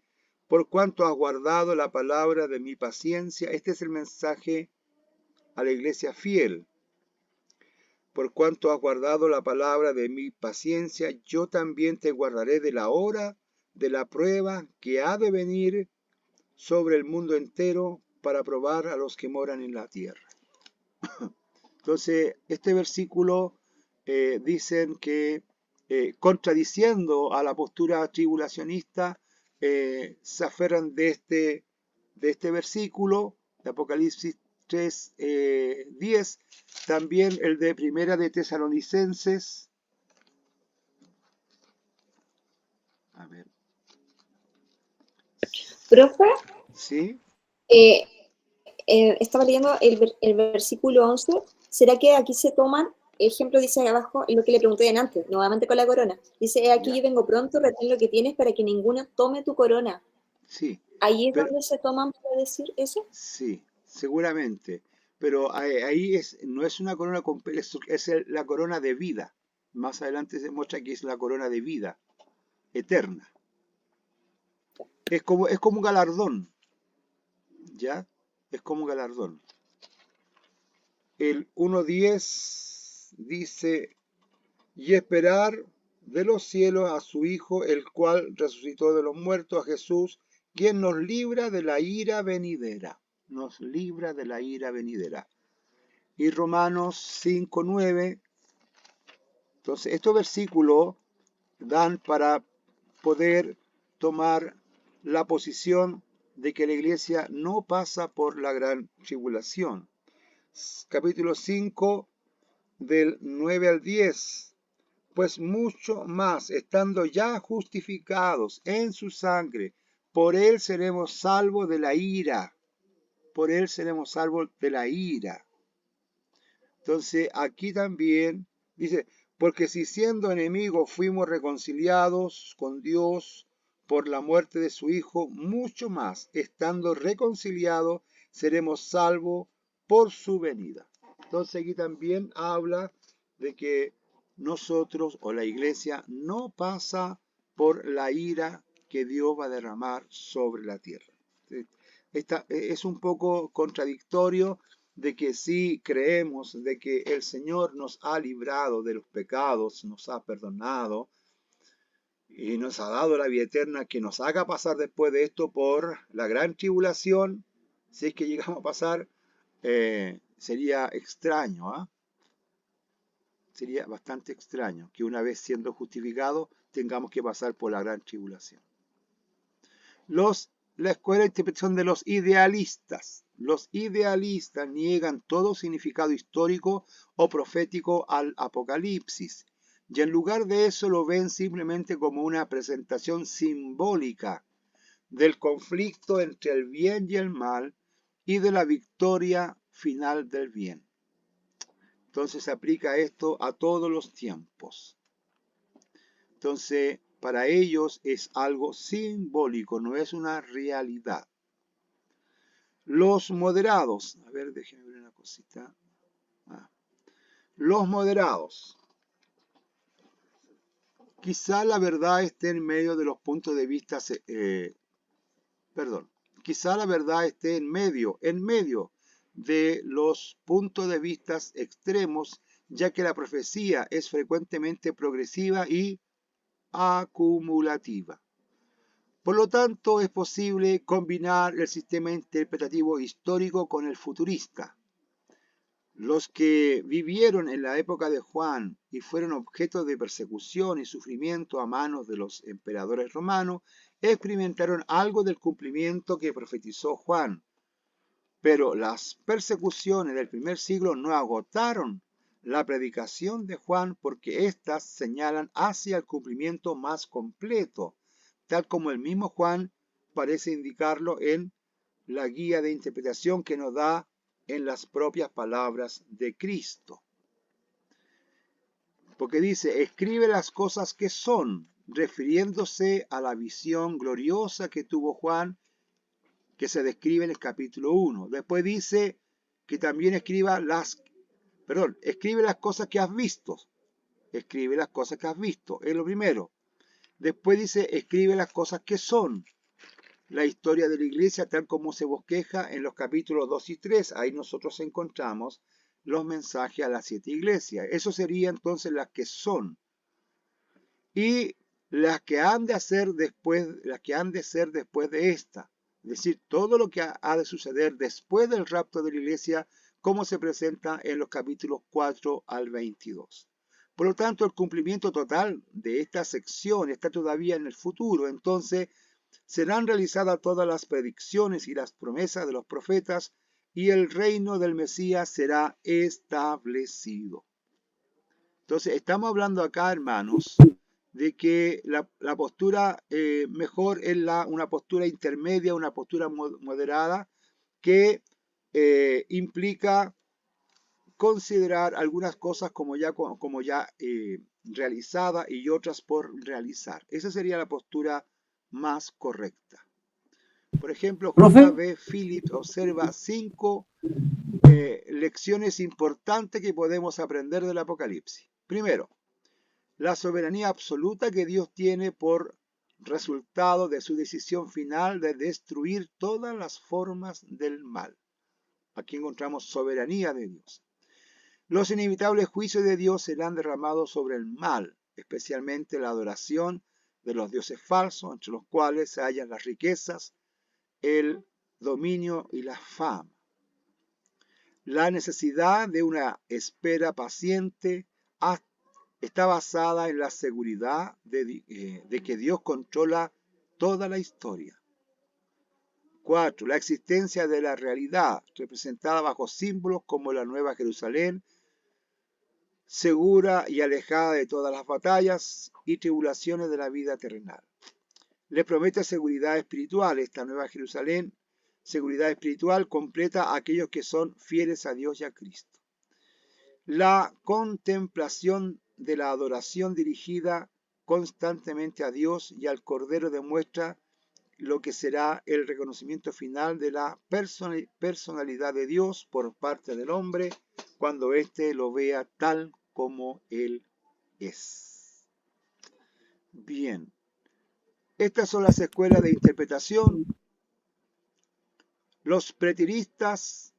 por cuanto has guardado la palabra de mi paciencia. Este es el mensaje a la iglesia fiel. Por cuanto has guardado la palabra de mi paciencia, yo también te guardaré de la hora de la prueba que ha de venir sobre el mundo entero para probar a los que moran en la tierra. Entonces, este versículo dicen que, contradiciendo a la postura tribulacionista, se aferran de este versículo de Apocalipsis 3, 10, también el de Primera de Tesalonicenses. A ver, Profe, ¿sí? eh, estaba leyendo el versículo 11. ¿Será que aquí se toman, ejemplo dice ahí abajo, lo que le pregunté antes, nuevamente con la corona? Dice, aquí Ya, yo vengo pronto, retén lo que tienes para que ninguno tome tu corona. sí. ¿Ahí es Pero, donde se toman para decir eso? sí, seguramente. Pero ahí no es una corona completa, es la corona de vida. Más adelante se muestra que es la corona de vida eterna. Es como un galardón, ¿ya? Es como un galardón. El 1.10 dice, y esperar de los cielos a su Hijo, el cual resucitó de los muertos, a Jesús, quien nos libra de la ira venidera. Nos libra de la ira venidera. Y Romanos 5.9. Entonces, estos versículos dan para poder tomar la posición de que la iglesia no pasa por la gran tribulación. Capítulo 5, del 9 al 10. Pues mucho más, estando ya justificados en su sangre, por él seremos salvos de la ira. Por él seremos salvos de la ira. Entonces, aquí también dice, porque si siendo enemigos fuimos reconciliados con Dios por la muerte de su Hijo, mucho más, estando reconciliados, seremos salvos por su venida. Entonces aquí también habla de que nosotros o la iglesia no pasa por la ira que Dios va a derramar sobre la tierra. Es un poco contradictorio de que sí creemos de que el Señor nos ha librado de los pecados, nos ha perdonado y nos ha dado la vida eterna, que nos haga pasar después de esto por la gran tribulación. Si es que llegamos a pasar, sería extraño, ¿ah? Sería bastante extraño que una vez siendo justificados tengamos que pasar por la gran tribulación. La escuela de interpretación de los idealistas. Los idealistas niegan todo significado histórico o profético al Apocalipsis, y en lugar de eso lo ven simplemente como una presentación simbólica del conflicto entre el bien y el mal y de la victoria final del bien. Entonces se aplica esto a todos los tiempos. Entonces, para ellos es algo simbólico, no es una realidad. Los moderados, a ver, déjenme ver una cosita. Los moderados. Quizá la verdad esté en medio de los puntos de vista, quizá la verdad esté en medio de los puntos de vista extremos, ya que la profecía es frecuentemente progresiva y acumulativa. Por lo tanto, es posible combinar el sistema interpretativo histórico con el futurista. Los que vivieron en la época de Juan y fueron objeto de persecución y sufrimiento a manos de los emperadores romanos, experimentaron algo del cumplimiento que profetizó Juan. Pero las persecuciones del primer siglo no agotaron la predicación de Juan, porque éstas señalan hacia el cumplimiento más completo, tal como el mismo Juan parece indicarlo en la guía de interpretación que nos da en las propias palabras de Cristo. Porque dice, escribe las cosas que son, refiriéndose a la visión gloriosa que tuvo Juan, que se describe en el capítulo 1. Después dice que también escribe las cosas que has visto. Escribe las cosas que has visto, es lo primero. Después dice, escribe las cosas que son. La historia de la iglesia tal como se bosqueja en los capítulos 2 y 3. Ahí nosotros encontramos los mensajes a las 7 iglesias. Eso sería entonces las que son. Y las que han de ser después de esta. Es decir, todo lo que ha de suceder después del rapto de la iglesia, como se presenta en los capítulos 4 al 22. Por lo tanto, el cumplimiento total de esta sección está todavía en el futuro. Entonces, serán realizadas todas las predicciones y las promesas de los profetas y el reino del Mesías será establecido. Entonces, estamos hablando acá, hermanos, de que la postura mejor es una postura intermedia, una postura moderada, que implica considerar algunas cosas como ya realizadas y otras por realizar. Esa sería la postura más correcta. Por ejemplo, Profe, J.B. Phillips observa 5 lecciones importantes que podemos aprender del Apocalipsis. Primero, la soberanía absoluta que Dios tiene por resultado de su decisión final de destruir todas las formas del mal. Aquí encontramos soberanía de Dios. Los inevitables juicios de Dios serán derramados sobre el mal, especialmente la adoración de los dioses falsos, entre los cuales se hallan las riquezas, el dominio y la fama. La necesidad de una espera paciente está basada en la seguridad de que Dios controla toda la historia. 4. La existencia de la realidad, representada bajo símbolos como la Nueva Jerusalén, segura y alejada de todas las batallas y tribulaciones de la vida terrenal. Le promete seguridad espiritual. Esta Nueva Jerusalén, seguridad espiritual, completa a aquellos que son fieles a Dios y a Cristo. La contemplación de la adoración dirigida constantemente a Dios y al Cordero demuestra lo que será el reconocimiento final de la personalidad de Dios por parte del hombre cuando éste lo vea tal como Él es. Bien, estas son las escuelas de interpretación. Los preteristas,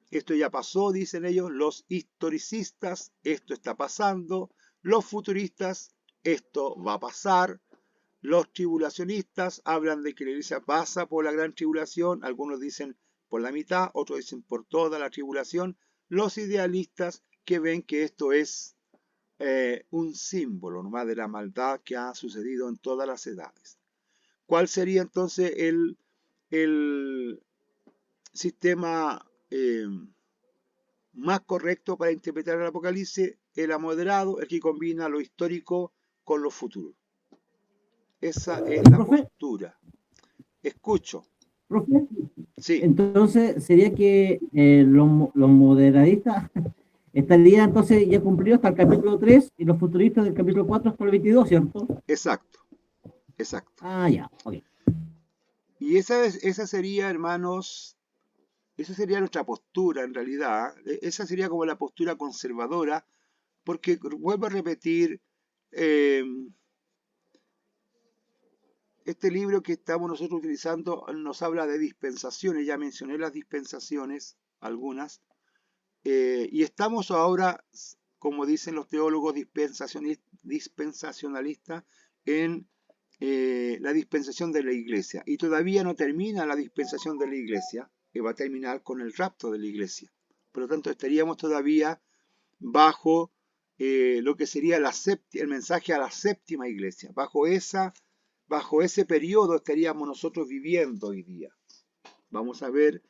esto ya pasó, dicen ellos. Los historicistas, esto está pasando. Los futuristas, esto va a pasar. Los tribulacionistas hablan de que la iglesia pasa por la gran tribulación. Algunos dicen por la mitad, otros dicen por toda la tribulación. Los idealistas que ven que esto es un símbolo nomás de la maldad que ha sucedido en todas las edades. ¿Cuál sería entonces el sistema más correcto para interpretar el Apocalipsis? El moderado, el que combina lo histórico con lo futuro. Esa es la profe, postura. Escucho. profe, Sí, entonces sería que los moderadistas estarían entonces ya cumplidos hasta el capítulo 3 y los futuristas del capítulo 4 hasta el 22, ¿cierto? exacto, exacto. Ah, ya, ok. Y esa sería, hermanos, esa sería nuestra postura en realidad. Esa sería como la postura conservadora, porque vuelvo a repetir, este libro que estamos nosotros utilizando nos habla de dispensaciones. Ya mencioné las dispensaciones, algunas. Y estamos ahora, como dicen los teólogos dispensacionalistas, en la dispensación de la iglesia. Y todavía no termina la dispensación de la iglesia, que va a terminar con el rapto de la iglesia. Por lo tanto, estaríamos todavía bajo lo que sería el mensaje a la séptima iglesia. Bajo ese periodo estaríamos nosotros viviendo hoy día. Vamos a ver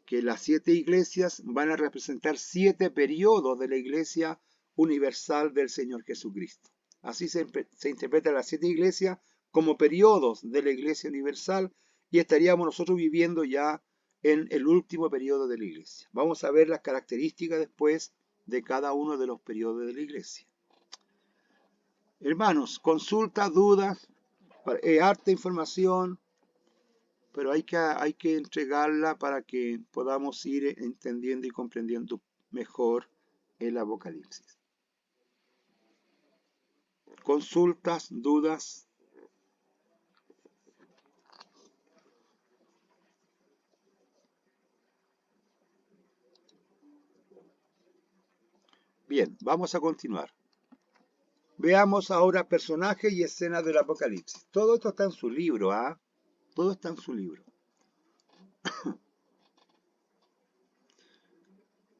que las 7 iglesias van a representar 7 periodos de la iglesia universal del Señor Jesucristo. Así se interpreta las 7 iglesias como periodos de la iglesia universal, y estaríamos nosotros viviendo ya en el último periodo de la iglesia. Vamos a ver las características después de cada uno de los periodos de la iglesia. Hermanos, consulta, dudas, harta información, pero hay que entregarla para que podamos ir entendiendo y comprendiendo mejor el Apocalipsis. Consultas, dudas. Bien, vamos a continuar. Veamos ahora personajes y escenas del Apocalipsis. Todo esto está en su libro, ¿ah? Todo está en su libro.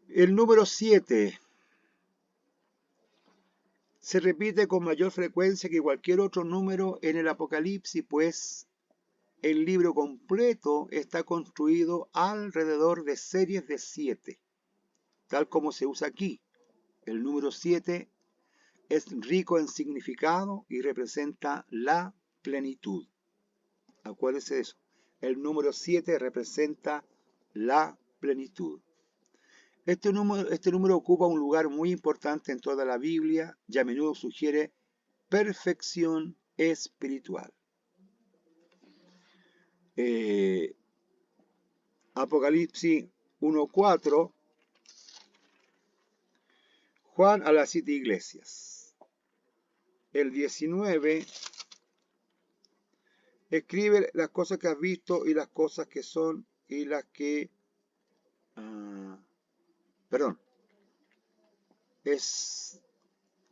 El número 7 se repite con mayor frecuencia que cualquier otro número en el Apocalipsis, pues el libro completo está construido alrededor de series de 7, tal como se usa aquí. El número 7 es rico en significado y representa la plenitud. Acuérdense de eso. El número 7 representa la plenitud. Este número ocupa un lugar muy importante en toda la Biblia y a menudo sugiere perfección espiritual. Apocalipsis 1:4, Juan a las 7 iglesias. El 19 escribe las cosas que has visto y las cosas que son y las que...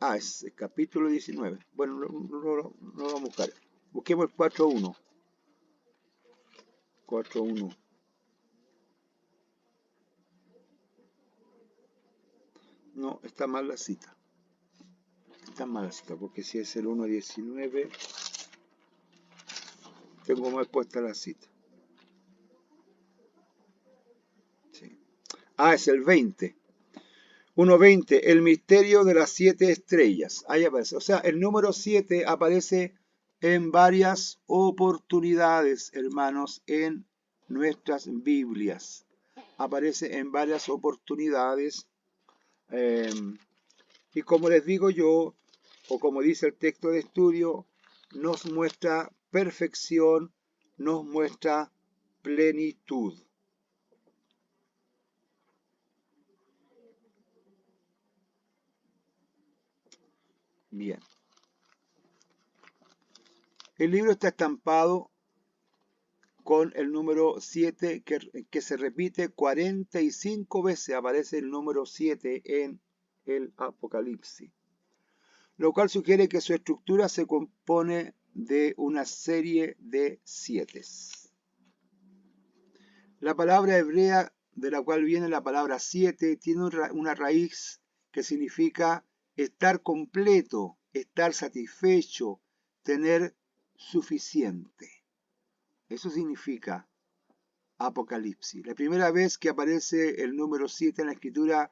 es el capítulo 19. Bueno, no lo vamos a buscar. Busquemos el 4:1. 4:1. No, está mal la cita. Está mal la cita, porque si es el 1:19, tengo mal puesta la cita. Sí. Es el 20. 1:20, el misterio de las 7 estrellas. Ahí aparece. O sea, el número 7 aparece en varias oportunidades, hermanos, en nuestras Biblias. Aparece en varias oportunidades. Y como les digo yo, o como dice el texto de estudio, nos muestra perfección, nos muestra plenitud. Bien. El libro está estampado con el número 7 que se repite 45 veces. Aparece el número 7 en el Apocalipsis, lo cual sugiere que su estructura se compone de una serie de 7. La palabra hebrea de la cual viene la palabra 7 tiene una raíz que significa estar completo, estar satisfecho, tener suficiente. Eso significa Apocalipsis. La primera vez que aparece el número 7 en la escritura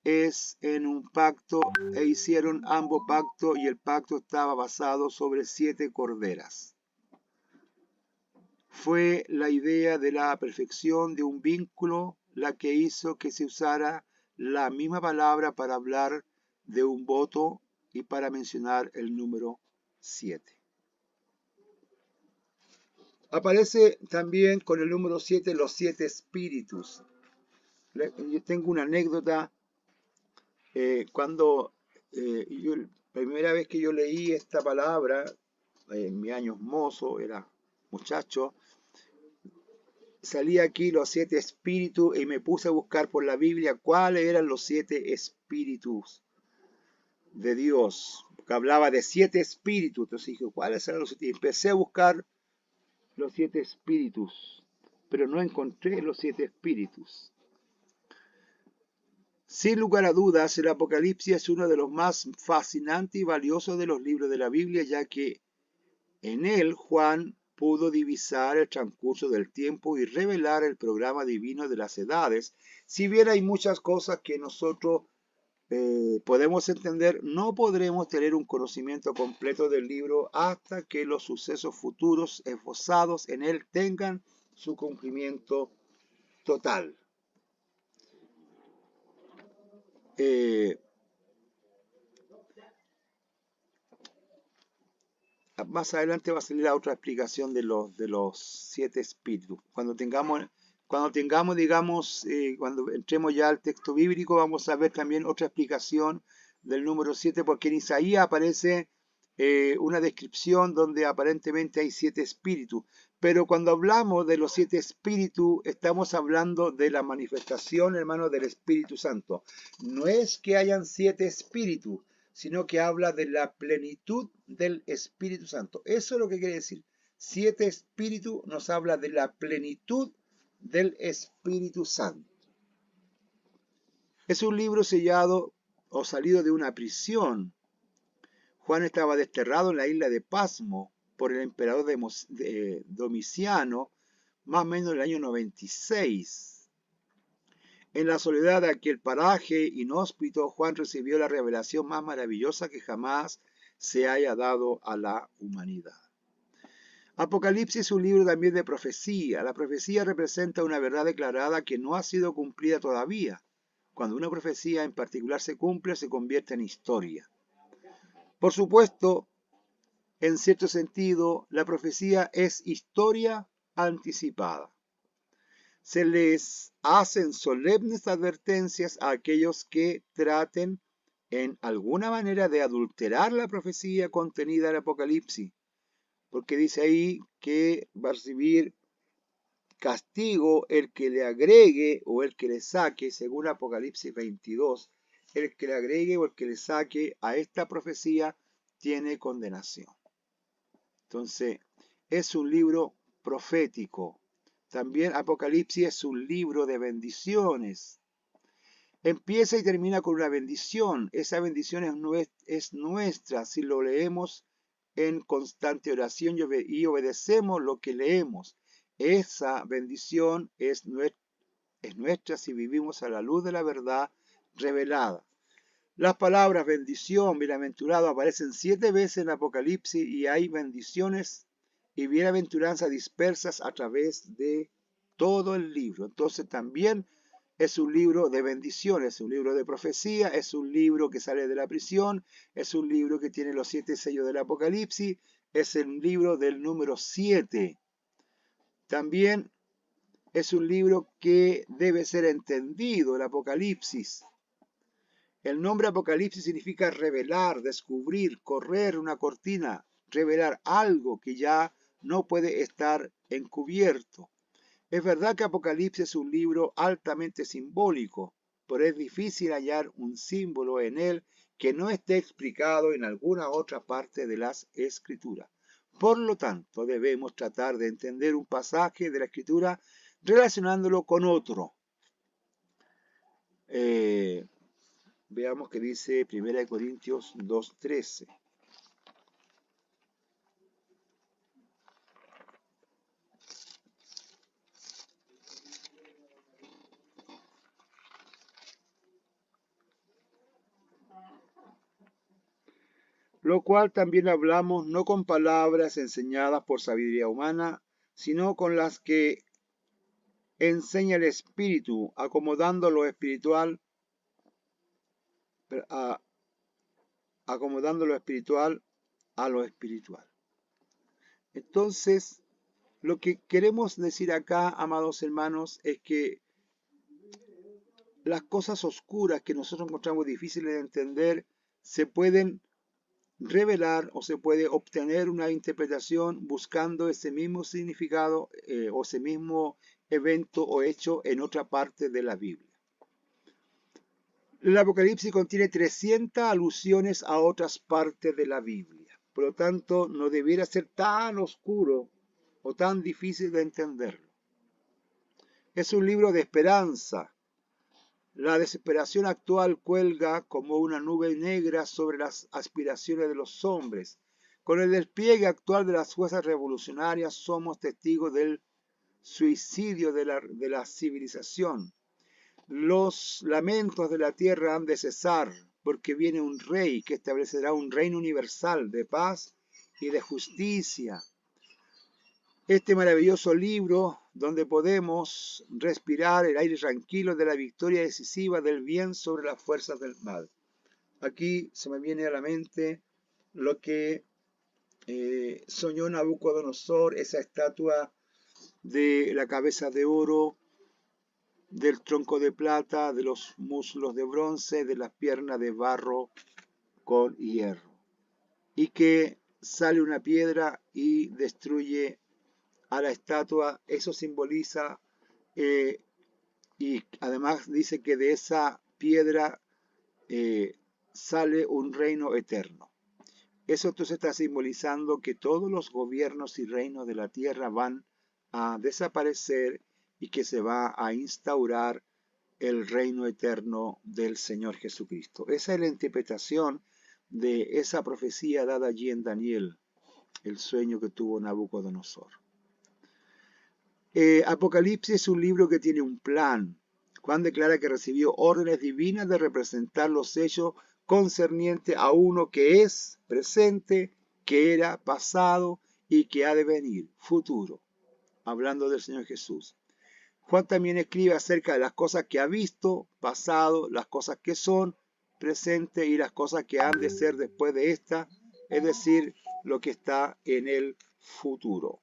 es en un pacto, e hicieron ambos pactos, y el pacto estaba basado sobre 7 corderas. Fue la idea de la perfección de un vínculo la que hizo que se usara la misma palabra para hablar de un voto y para mencionar el número 7. Aparece también con el número 7 los 7 espíritus. Yo tengo una anécdota. La primera vez que yo leí esta palabra, en mis años mozo, era muchacho, salí aquí los 7 espíritus y me puse a buscar por la Biblia cuáles eran los 7 espíritus de Dios, porque hablaba de 7 espíritus. Entonces dije, ¿cuáles eran los 7? Y empecé a buscar los 7 espíritus, pero no encontré los 7 espíritus. Sin lugar a dudas, el Apocalipsis es uno de los más fascinantes y valiosos de los libros de la Biblia, ya que en él Juan pudo divisar el transcurso del tiempo y revelar el programa divino de las edades. Si bien hay muchas cosas que nosotros podemos entender, no podremos tener un conocimiento completo del libro hasta que los sucesos futuros esbozados en él tengan su cumplimiento total. Más adelante va a salir la otra explicación de los 7 espíritus. Cuando entremos ya al texto bíblico, vamos a ver también otra explicación del número 7, porque en Isaías aparece una descripción donde aparentemente hay 7 espíritus. Pero cuando hablamos de los 7 espíritus, estamos hablando de la manifestación, hermanos, del Espíritu Santo. No es que hayan 7 espíritus, sino que habla de la plenitud del Espíritu Santo. Eso es lo que quiere decir. 7 espíritus nos habla de la plenitud del Espíritu Santo. Es un libro sellado o salido de una prisión. Juan estaba desterrado en la isla de Pasmo por el emperador Domiciano, más o menos en el año 96. En la soledad de aquel paraje inhóspito, Juan recibió la revelación más maravillosa que jamás se haya dado a la humanidad. Apocalipsis es un libro también de profecía. La profecía representa una verdad declarada que no ha sido cumplida todavía. Cuando una profecía en particular se cumple, se convierte en historia. Por supuesto, en cierto sentido, la profecía es historia anticipada. Se les hacen solemnes advertencias a aquellos que traten en alguna manera de adulterar la profecía contenida en el Apocalipsis, porque dice ahí que va a recibir castigo el que le agregue o el que le saque, según Apocalipsis 22, el que le agregue o el que le saque a esta profecía tiene condenación. Entonces, es un libro profético. También Apocalipsis es un libro de bendiciones. Empieza y termina con una bendición. Esa bendición es nuestra si lo leemos en constante oración y obedecemos lo que leemos. Esa bendición es nuestra si vivimos a la luz de la verdad revelada. Las palabras bendición, bienaventurado aparecen 7 veces en Apocalipsis y hay bendiciones y bienaventuranzas dispersas a través de todo el libro. Entonces también es un libro de bendiciones, es un libro de profecía, es un libro que sale de la prisión, es un libro que tiene los 7 sellos del Apocalipsis, es el libro del número 7. También es un libro que debe ser entendido, el Apocalipsis. El nombre Apocalipsis significa revelar, descubrir, correr una cortina, revelar algo que ya no puede estar encubierto. Es verdad que Apocalipsis es un libro altamente simbólico, pero es difícil hallar un símbolo en él que no esté explicado en alguna otra parte de las Escrituras. Por lo tanto, debemos tratar de entender un pasaje de la Escritura relacionándolo con otro. Veamos que dice 1 Corintios 2:13. Lo cual también hablamos no con palabras enseñadas por sabiduría humana, sino con las que enseña el Espíritu, acomodando lo espiritual a lo espiritual. Entonces, lo que queremos decir acá, amados hermanos, es que las cosas oscuras que nosotros encontramos difíciles de entender se pueden revelar o se puede obtener una interpretación buscando ese mismo significado o ese mismo evento o hecho en otra parte de la Biblia. El Apocalipsis contiene 300 alusiones a otras partes de la Biblia. Por lo tanto, no debiera ser tan oscuro o tan difícil de entenderlo. Es un libro de esperanza. La desesperación actual cuelga como una nube negra sobre las aspiraciones de los hombres. Con el despliegue actual de las fuerzas revolucionarias somos testigos del suicidio de la civilización. Los lamentos de la tierra han de cesar, porque viene un rey que establecerá un reino universal de paz y de justicia. Este maravilloso libro, donde podemos respirar el aire tranquilo de la victoria decisiva del bien sobre las fuerzas del mal. Aquí se me viene a la mente lo que soñó Nabucodonosor, esa estatua de la cabeza de oro, del tronco de plata, de los muslos de bronce, de las piernas de barro con hierro. Y que sale una piedra y destruye a la estatua. Eso simboliza y además dice que de esa piedra sale un reino eterno. Eso entonces está simbolizando que todos los gobiernos y reinos de la tierra van a desaparecer y que se va a instaurar el reino eterno del Señor Jesucristo. Esa es la interpretación de esa profecía dada allí en Daniel. el sueño que tuvo Nabucodonosor. Apocalipsis es un libro que tiene un plan. Juan declara que recibió órdenes divinas de representar los hechos concernientes a uno que es presente, que era pasado y que ha de venir, futuro, hablando del Señor Jesús. Juan también escribe acerca de las cosas que ha visto, pasado, las cosas que son, presente y las cosas que han de ser después de esta, es decir, lo que está en el futuro.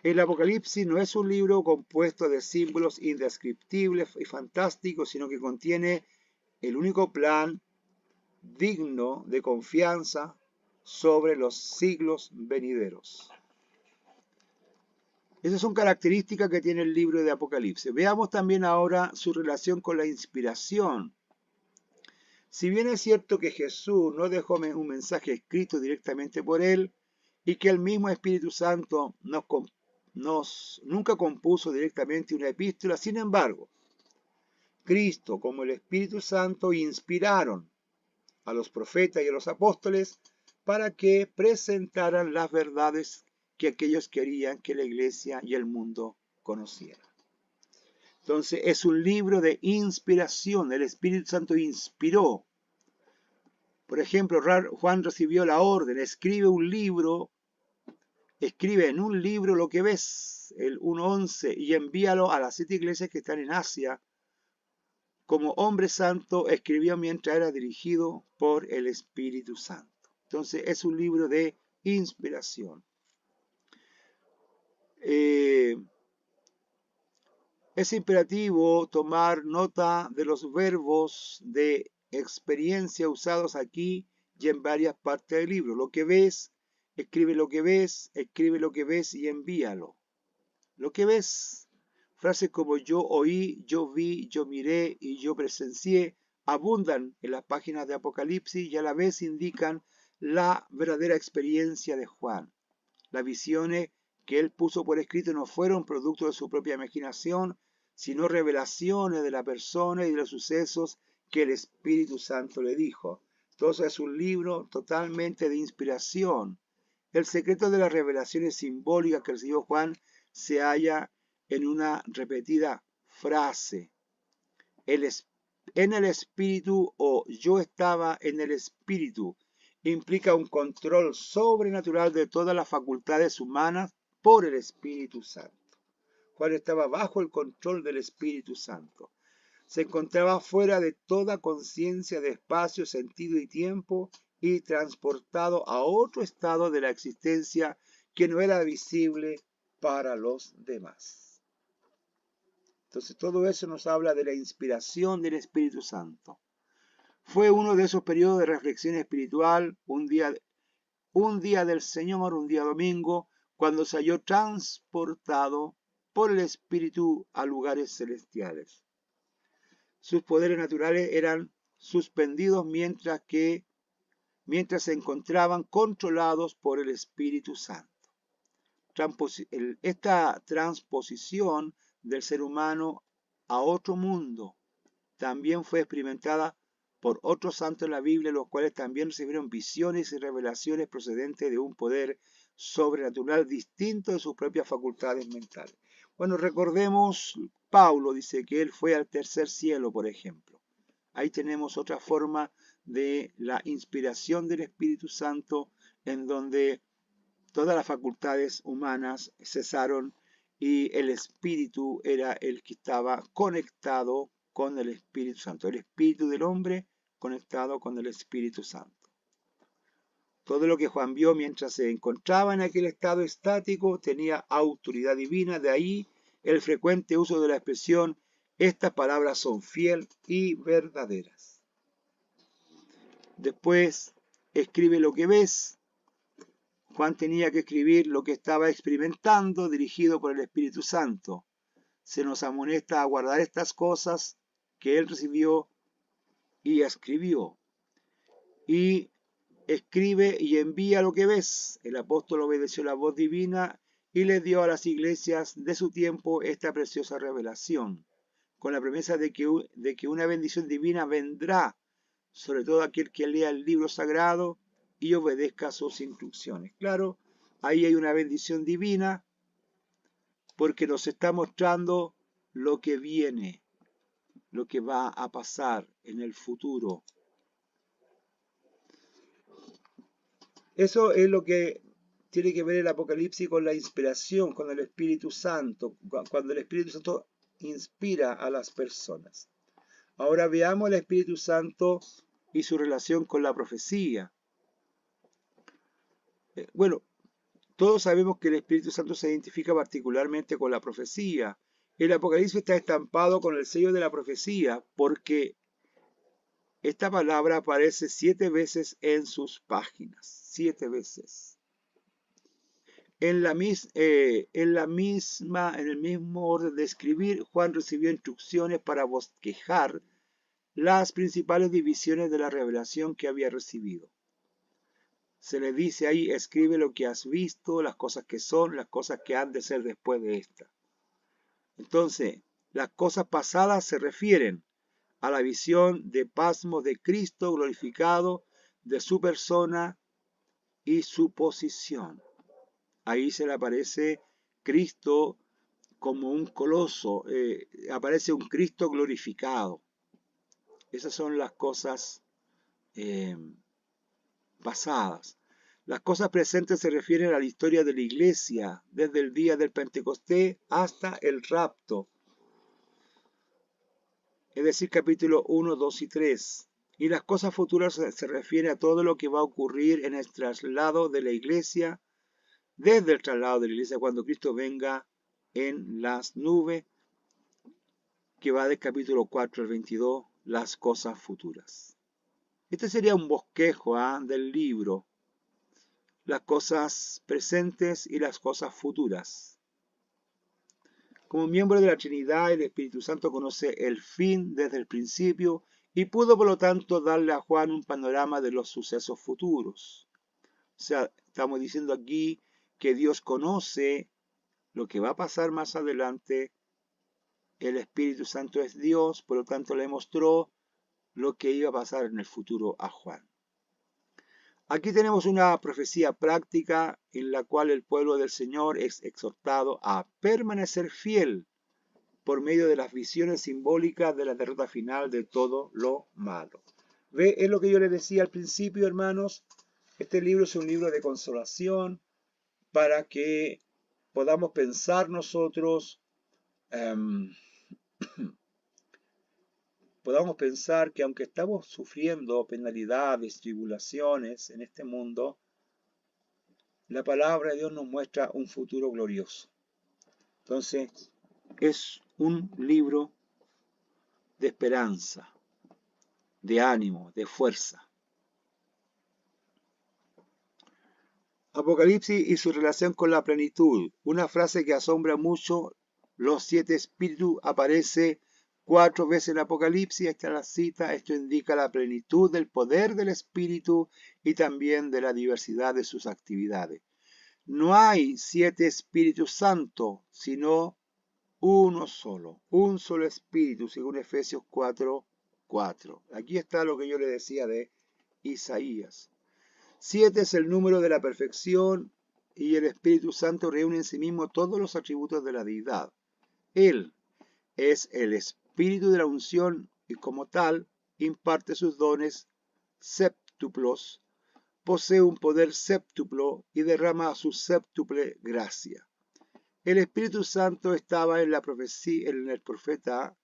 El Apocalipsis no es un libro compuesto de símbolos indescriptibles y fantásticos, sino que contiene el único plan digno de confianza sobre los siglos venideros. Esas son características que tiene el libro de Apocalipsis. Veamos también ahora su relación con la inspiración. Si bien es cierto que Jesús no dejó un mensaje escrito directamente por él y que el mismo Espíritu Santo nunca compuso directamente una epístola, sin embargo, Cristo como el Espíritu Santo inspiraron a los profetas y a los apóstoles para que presentaran las verdades que aquellos querían que la iglesia y el mundo conocieran. Entonces es un libro de inspiración, el Espíritu Santo inspiró. Por ejemplo, Juan recibió la orden, escribe en un libro lo que ves, el 1:11, y envíalo a las 7 iglesias que están en Asia. Como hombre santo escribió mientras era dirigido por el Espíritu Santo. Entonces es un libro de inspiración. Es imperativo tomar nota de los verbos de experiencia usados aquí y en varias partes del libro. Lo que ves, escribe lo que ves y envíalo. Lo que ves, frases como yo oí, yo vi, yo miré y yo presencié abundan en las páginas de Apocalipsis y a la vez indican la verdadera experiencia de Juan. Las visiones que él puso por escrito no fueron producto de su propia imaginación, sino revelaciones de la persona y de los sucesos que el Espíritu Santo le dijo. Entonces es un libro totalmente de inspiración. El secreto de las revelaciones simbólicas que recibió Juan se halla en una repetida frase. En el Espíritu o yo estaba en el Espíritu implica un control sobrenatural de todas las facultades humanas por el Espíritu Santo. Juan estaba bajo el control del Espíritu Santo. Se encontraba fuera de toda conciencia de espacio, sentido y tiempo y transportado a otro estado de la existencia que no era visible para los demás. Entonces todo eso nos habla de la inspiración del Espíritu Santo. Fue uno de esos periodos de reflexión espiritual, un día del Señor, un día domingo, cuando se halló transportado por el Espíritu a lugares celestiales. Sus poderes naturales eran suspendidos mientras se encontraban controlados por el Espíritu Santo. Esta transposición del ser humano a otro mundo también fue experimentada por otros santos en la Biblia, los cuales también recibieron visiones y revelaciones procedentes de un poder sobrenatural distinto de sus propias facultades mentales. Bueno, recordemos, Pablo dice que él fue al tercer cielo, por ejemplo. Ahí tenemos otra forma de la inspiración del Espíritu Santo, en donde todas las facultades humanas cesaron y el Espíritu era el que estaba conectado con el Espíritu Santo. El Espíritu del hombre conectado con el Espíritu Santo. Todo lo que Juan vio mientras se encontraba en aquel estado estático tenía autoridad divina, de ahí el frecuente uso de la expresión estas palabras son fieles y verdaderas. Después, escribe lo que ves. Juan tenía que escribir lo que estaba experimentando, dirigido por el Espíritu Santo. Se nos amonesta a guardar estas cosas que él recibió y escribió. Y escribe y envía lo que ves. El apóstol obedeció la voz divina y le dio a las iglesias de su tiempo esta preciosa revelación, con la promesa de que una bendición divina vendrá sobre todo aquel que lea el libro sagrado y obedezca sus instrucciones. Claro, ahí hay una bendición divina porque nos está mostrando lo que viene, lo que va a pasar en el futuro. Eso es lo que tiene que ver el Apocalipsis con la inspiración, con el Espíritu Santo, cuando el Espíritu Santo inspira a las personas. Ahora veamos el Espíritu Santo y su relación con la profecía. Bueno, todos sabemos que el Espíritu Santo se identifica particularmente con la profecía. El Apocalipsis está estampado con el sello de la profecía porque esta palabra aparece 7 veces en sus páginas. 7 veces. En el mismo orden de escribir, Juan recibió instrucciones para bosquejar las principales divisiones de la revelación que había recibido. Se le dice ahí, escribe lo que has visto, las cosas que son, las cosas que han de ser después de esta. Entonces, las cosas pasadas se refieren a la visión de pasmos de Cristo glorificado, de su persona y su posición. Ahí se le aparece Cristo como un coloso, aparece un Cristo glorificado. Esas son las cosas pasadas. Las cosas presentes se refieren a la historia de la iglesia, desde el día del Pentecostés hasta el rapto. Es decir, capítulo 1, 2 y 3. Y las cosas futuras se refieren a todo lo que va a ocurrir en el traslado de la iglesia, desde el traslado de la iglesia cuando Cristo venga en las nubes, que va del capítulo 4 al 22, las cosas futuras. Este sería un bosquejo del libro, las cosas presentes y las cosas futuras. Como miembro de la Trinidad, el Espíritu Santo conoce el fin desde el principio y pudo por lo tanto darle a Juan un panorama de los sucesos futuros. O sea, estamos diciendo aquí que Dios conoce lo que va a pasar más adelante. El Espíritu Santo es Dios, por lo tanto le mostró lo que iba a pasar en el futuro a Juan. Aquí tenemos una profecía práctica en la cual el pueblo del Señor es exhortado a permanecer fiel por medio de las visiones simbólicas de la derrota final de todo lo malo. ¿Ve? Es lo que yo les decía al principio, hermanos. Este libro es un libro de consolación para que podamos pensar nosotros, podamos pensar que aunque estamos sufriendo penalidades, tribulaciones en este mundo, la palabra de Dios nos muestra un futuro glorioso. Entonces, es un libro de esperanza, de ánimo, de fuerza. Apocalipsis y su relación con la plenitud. Una frase que asombra mucho. Los 7 espíritus aparece 4 veces en Apocalipsis. Esta es la cita. Esto indica la plenitud del poder del espíritu y también de la diversidad de sus actividades. No hay 7 espíritus santos, sino uno solo. Un solo espíritu, según Efesios 4:4. Aquí está lo que yo le decía de Isaías. 7 es el número de la perfección y el Espíritu Santo reúne en sí mismo todos los atributos de la deidad. Él es el Espíritu de la unción y como tal imparte sus dones séptuplos, posee un poder séptuplo y derrama su séptuple gracia. El Espíritu Santo estaba en la profecía, en el profeta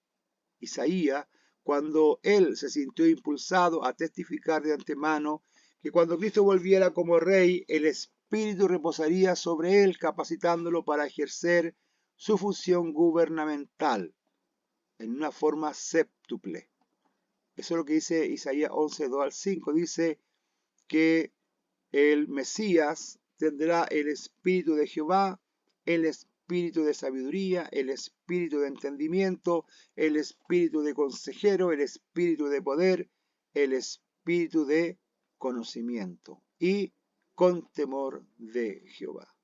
Isaías, cuando él se sintió impulsado a testificar de antemano que cuando Cristo volviera como rey, el Espíritu reposaría sobre él, capacitándolo para ejercer su función gubernamental en una forma séptuple. Eso es lo que dice Isaías 11, 2 al 5. Dice que el Mesías tendrá el Espíritu de Jehová, el Espíritu de sabiduría, el Espíritu de entendimiento, el Espíritu de consejero, el Espíritu de poder, el Espíritu de conocimiento y con temor de Jehová.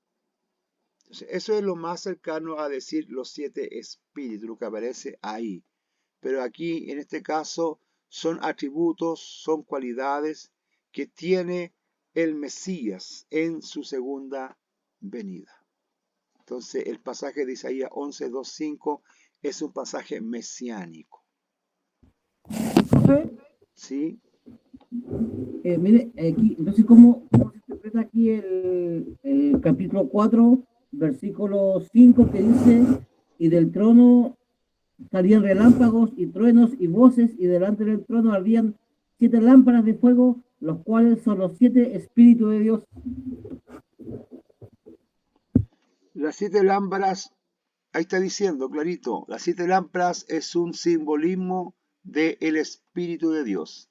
Entonces, eso es lo más cercano a decir los 7 espíritus, lo que aparece ahí. Pero aquí, en este caso, son atributos, son cualidades que tiene el Mesías en su segunda venida. Entonces el pasaje de Isaías 11, 2, 5 es un pasaje mesiánico. Profe, ¿Sí? mire, aquí, entonces, ¿cómo se interpreta aquí el capítulo 4, versículo 5, que dice, y del trono salían relámpagos y truenos y voces, y delante del trono ardían 7 lámparas de fuego, los cuales son los 7 espíritus de Dios? Las 7 lámparas, ahí está diciendo clarito, las 7 lámparas es un simbolismo del Espíritu de Dios.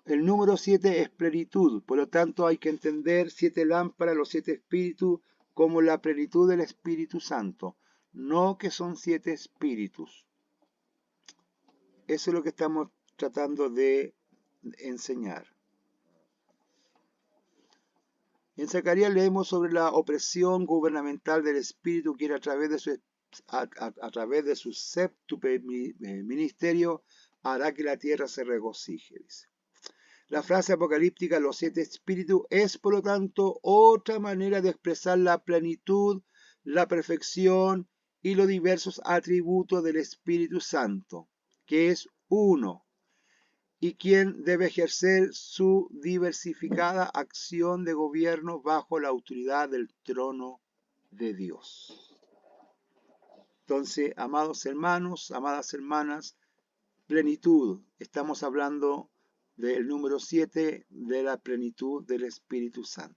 El número 7 es plenitud, por lo tanto hay que entender 7 lámparas, los 7 espíritus, como la plenitud del Espíritu Santo, no que son 7 espíritus. Eso es lo que estamos tratando de enseñar. En Zacarías leemos sobre la opresión gubernamental del Espíritu, que a través de su séptuple ministerio hará que la tierra se regocije, dice. La frase apocalíptica los 7 espíritus es, por lo tanto, otra manera de expresar la plenitud, la perfección y los diversos atributos del Espíritu Santo, que es uno, y quien debe ejercer su diversificada acción de gobierno bajo la autoridad del trono de Dios. Entonces, amados hermanos, amadas hermanas, plenitud, estamos hablando del número 7 de la plenitud del Espíritu Santo.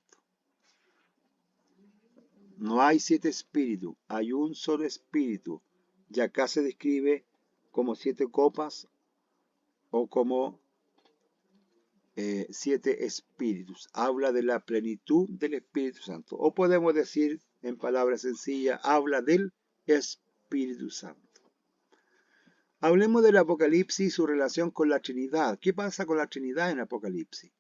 No hay 7 espíritus, hay un solo espíritu. Y acá se describe como 7 copas o como 7 espíritus. Habla de la plenitud del Espíritu Santo. O podemos decir, en palabras sencillas, habla del Espíritu Santo. Hablemos del Apocalipsis y su relación con la Trinidad. ¿Qué pasa con la Trinidad en Apocalipsis?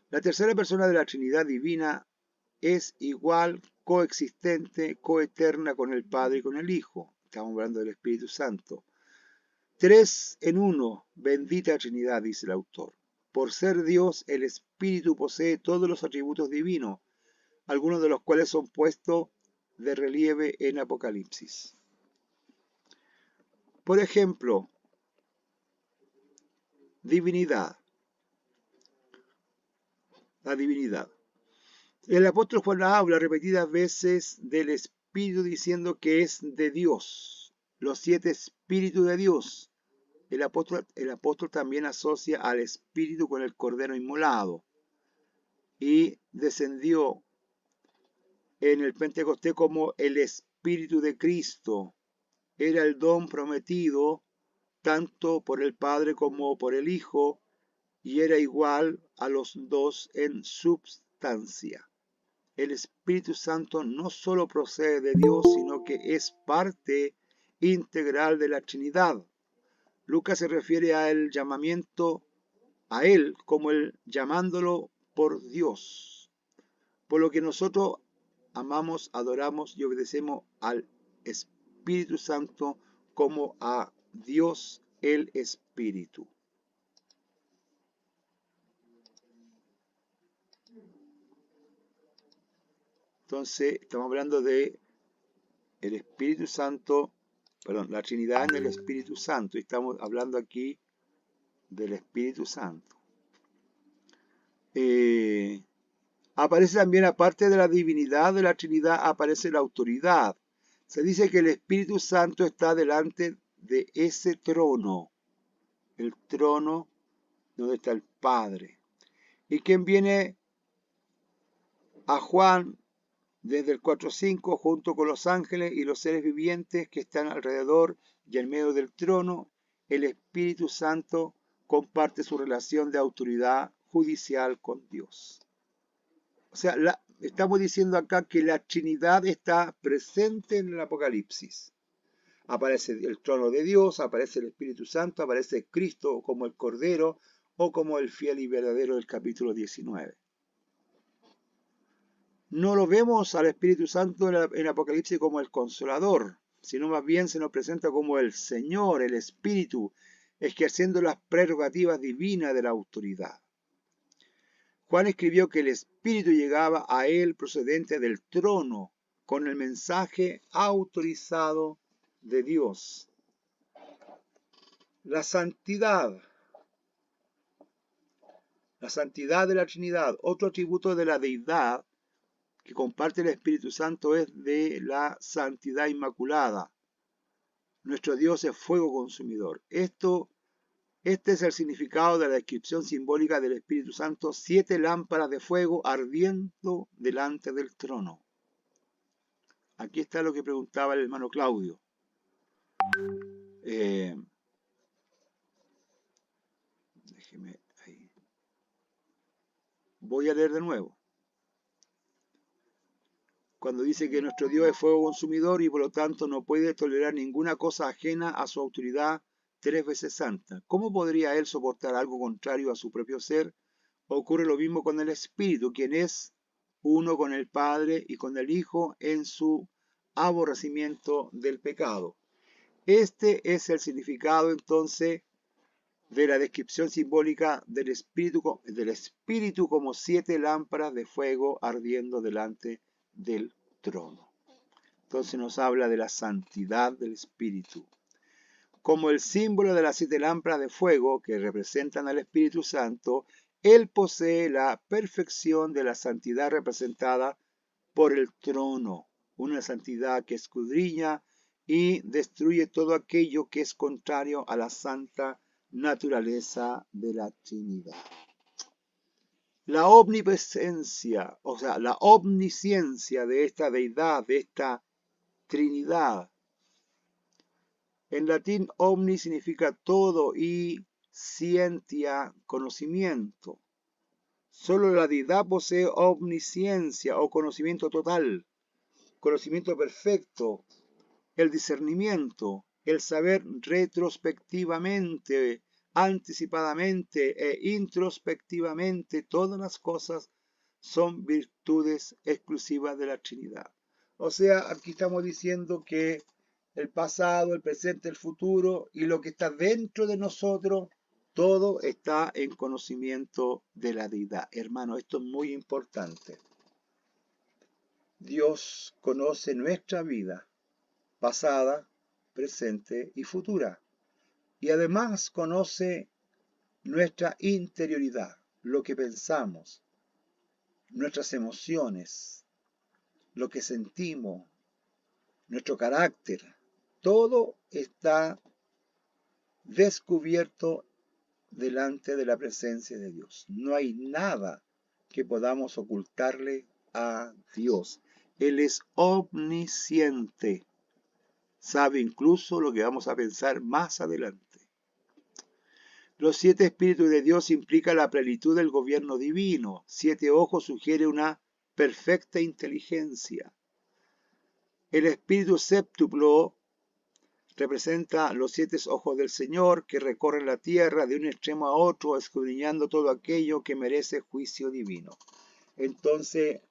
La tercera persona de la Trinidad divina es igual, coexistente, coeterna con el Padre y con el Hijo. Estamos hablando del Espíritu Santo. 3 en 1, bendita Trinidad, dice el autor. Por ser Dios, el Espíritu posee todos los atributos divinos, algunos de los cuales son puestos de relieve en Apocalipsis. Por ejemplo, divinidad. La divinidad. El apóstol Juan habla repetidas veces del Espíritu diciendo que es de Dios, los 7 espíritus de Dios. El apóstol también asocia al Espíritu con el Cordero inmolado y descendió en el Pentecostés como el Espíritu de Cristo. Era el don prometido tanto por el Padre como por el Hijo y era igual a los dos en substancia. El Espíritu Santo no solo procede de Dios, sino que es parte integral de la Trinidad. Lucas se refiere al llamamiento a Él como el llamándolo por Dios. Por lo que nosotros amamos, adoramos y obedecemos al Espíritu Santo como a Dios el Espíritu. Entonces, estamos hablando de el Espíritu Santo, perdón, la Trinidad en el Espíritu Santo. Estamos hablando aquí del Espíritu Santo. Aparece también, aparte de la divinidad de la Trinidad, aparece la autoridad. Se dice que el Espíritu Santo está delante de ese trono, el trono donde está el Padre. Y quien viene a Juan desde el 4.5 junto con los ángeles y los seres vivientes que están alrededor y en medio del trono, el Espíritu Santo comparte su relación de autoridad judicial con Dios. O sea, estamos diciendo acá que la Trinidad está presente en el Apocalipsis. Aparece el trono de Dios, aparece el Espíritu Santo, aparece Cristo como el Cordero o como el fiel y verdadero del capítulo 19. No lo vemos al Espíritu Santo en Apocalipsis como el Consolador, sino más bien se nos presenta como el Señor, el Espíritu, ejerciendo las prerrogativas divinas de la autoridad. Juan escribió que el Espíritu llegaba a él procedente del trono con el mensaje autorizado de Dios. La santidad de la Trinidad, otro atributo de la deidad que comparte el Espíritu Santo es de la santidad inmaculada. Nuestro Dios es fuego consumidor. Este es el significado de la descripción simbólica del Espíritu Santo: 7 lámparas de fuego ardiendo delante del trono. Aquí está lo que preguntaba el hermano Claudio. Déjeme ahí. Voy a leer de nuevo. Cuando dice que nuestro Dios es fuego consumidor y por lo tanto no puede tolerar ninguna cosa ajena a su autoridad 3 veces santa. ¿Cómo podría Él soportar algo contrario a su propio ser? Ocurre lo mismo con el Espíritu, quien es uno con el Padre y con el Hijo en su aborrecimiento del pecado. Este es el significado entonces de la descripción simbólica del Espíritu como 7 lámparas de fuego ardiendo delante del trono. Entonces nos habla de la santidad del Espíritu. Como el símbolo de las 7 lámparas de fuego que representan al Espíritu Santo, Él posee la perfección de la santidad representada por el trono, una santidad que escudriña y destruye todo aquello que es contrario a la santa naturaleza de la Trinidad. La omnipresencia, o sea, la omnisciencia de esta deidad, de esta Trinidad. En latín, omni significa todo y scientia, conocimiento. Solo la deidad posee omnisciencia o conocimiento total, conocimiento perfecto, el discernimiento, el saber retrospectivamente, anticipadamente e introspectivamente todas las cosas son virtudes exclusivas de la Trinidad. O sea, aquí estamos diciendo que el pasado, el presente, el futuro y lo que está dentro de nosotros, todo está en conocimiento de la deidad. Hermano, esto es muy importante. Dios conoce nuestra vida pasada, presente y futura. Y además conoce nuestra interioridad, lo que pensamos, nuestras emociones, lo que sentimos, nuestro carácter. Todo está descubierto delante de la presencia de Dios. No hay nada que podamos ocultarle a Dios. Él es omnisciente. Sabe incluso lo que vamos a pensar más adelante. Los 7 espíritus de Dios implican la plenitud del gobierno divino. 7 ojos sugiere una perfecta inteligencia. El espíritu séptuplo representa los 7 ojos del Señor que recorren la tierra de un extremo a otro, escudriñando todo aquello que merece juicio divino. Entonces,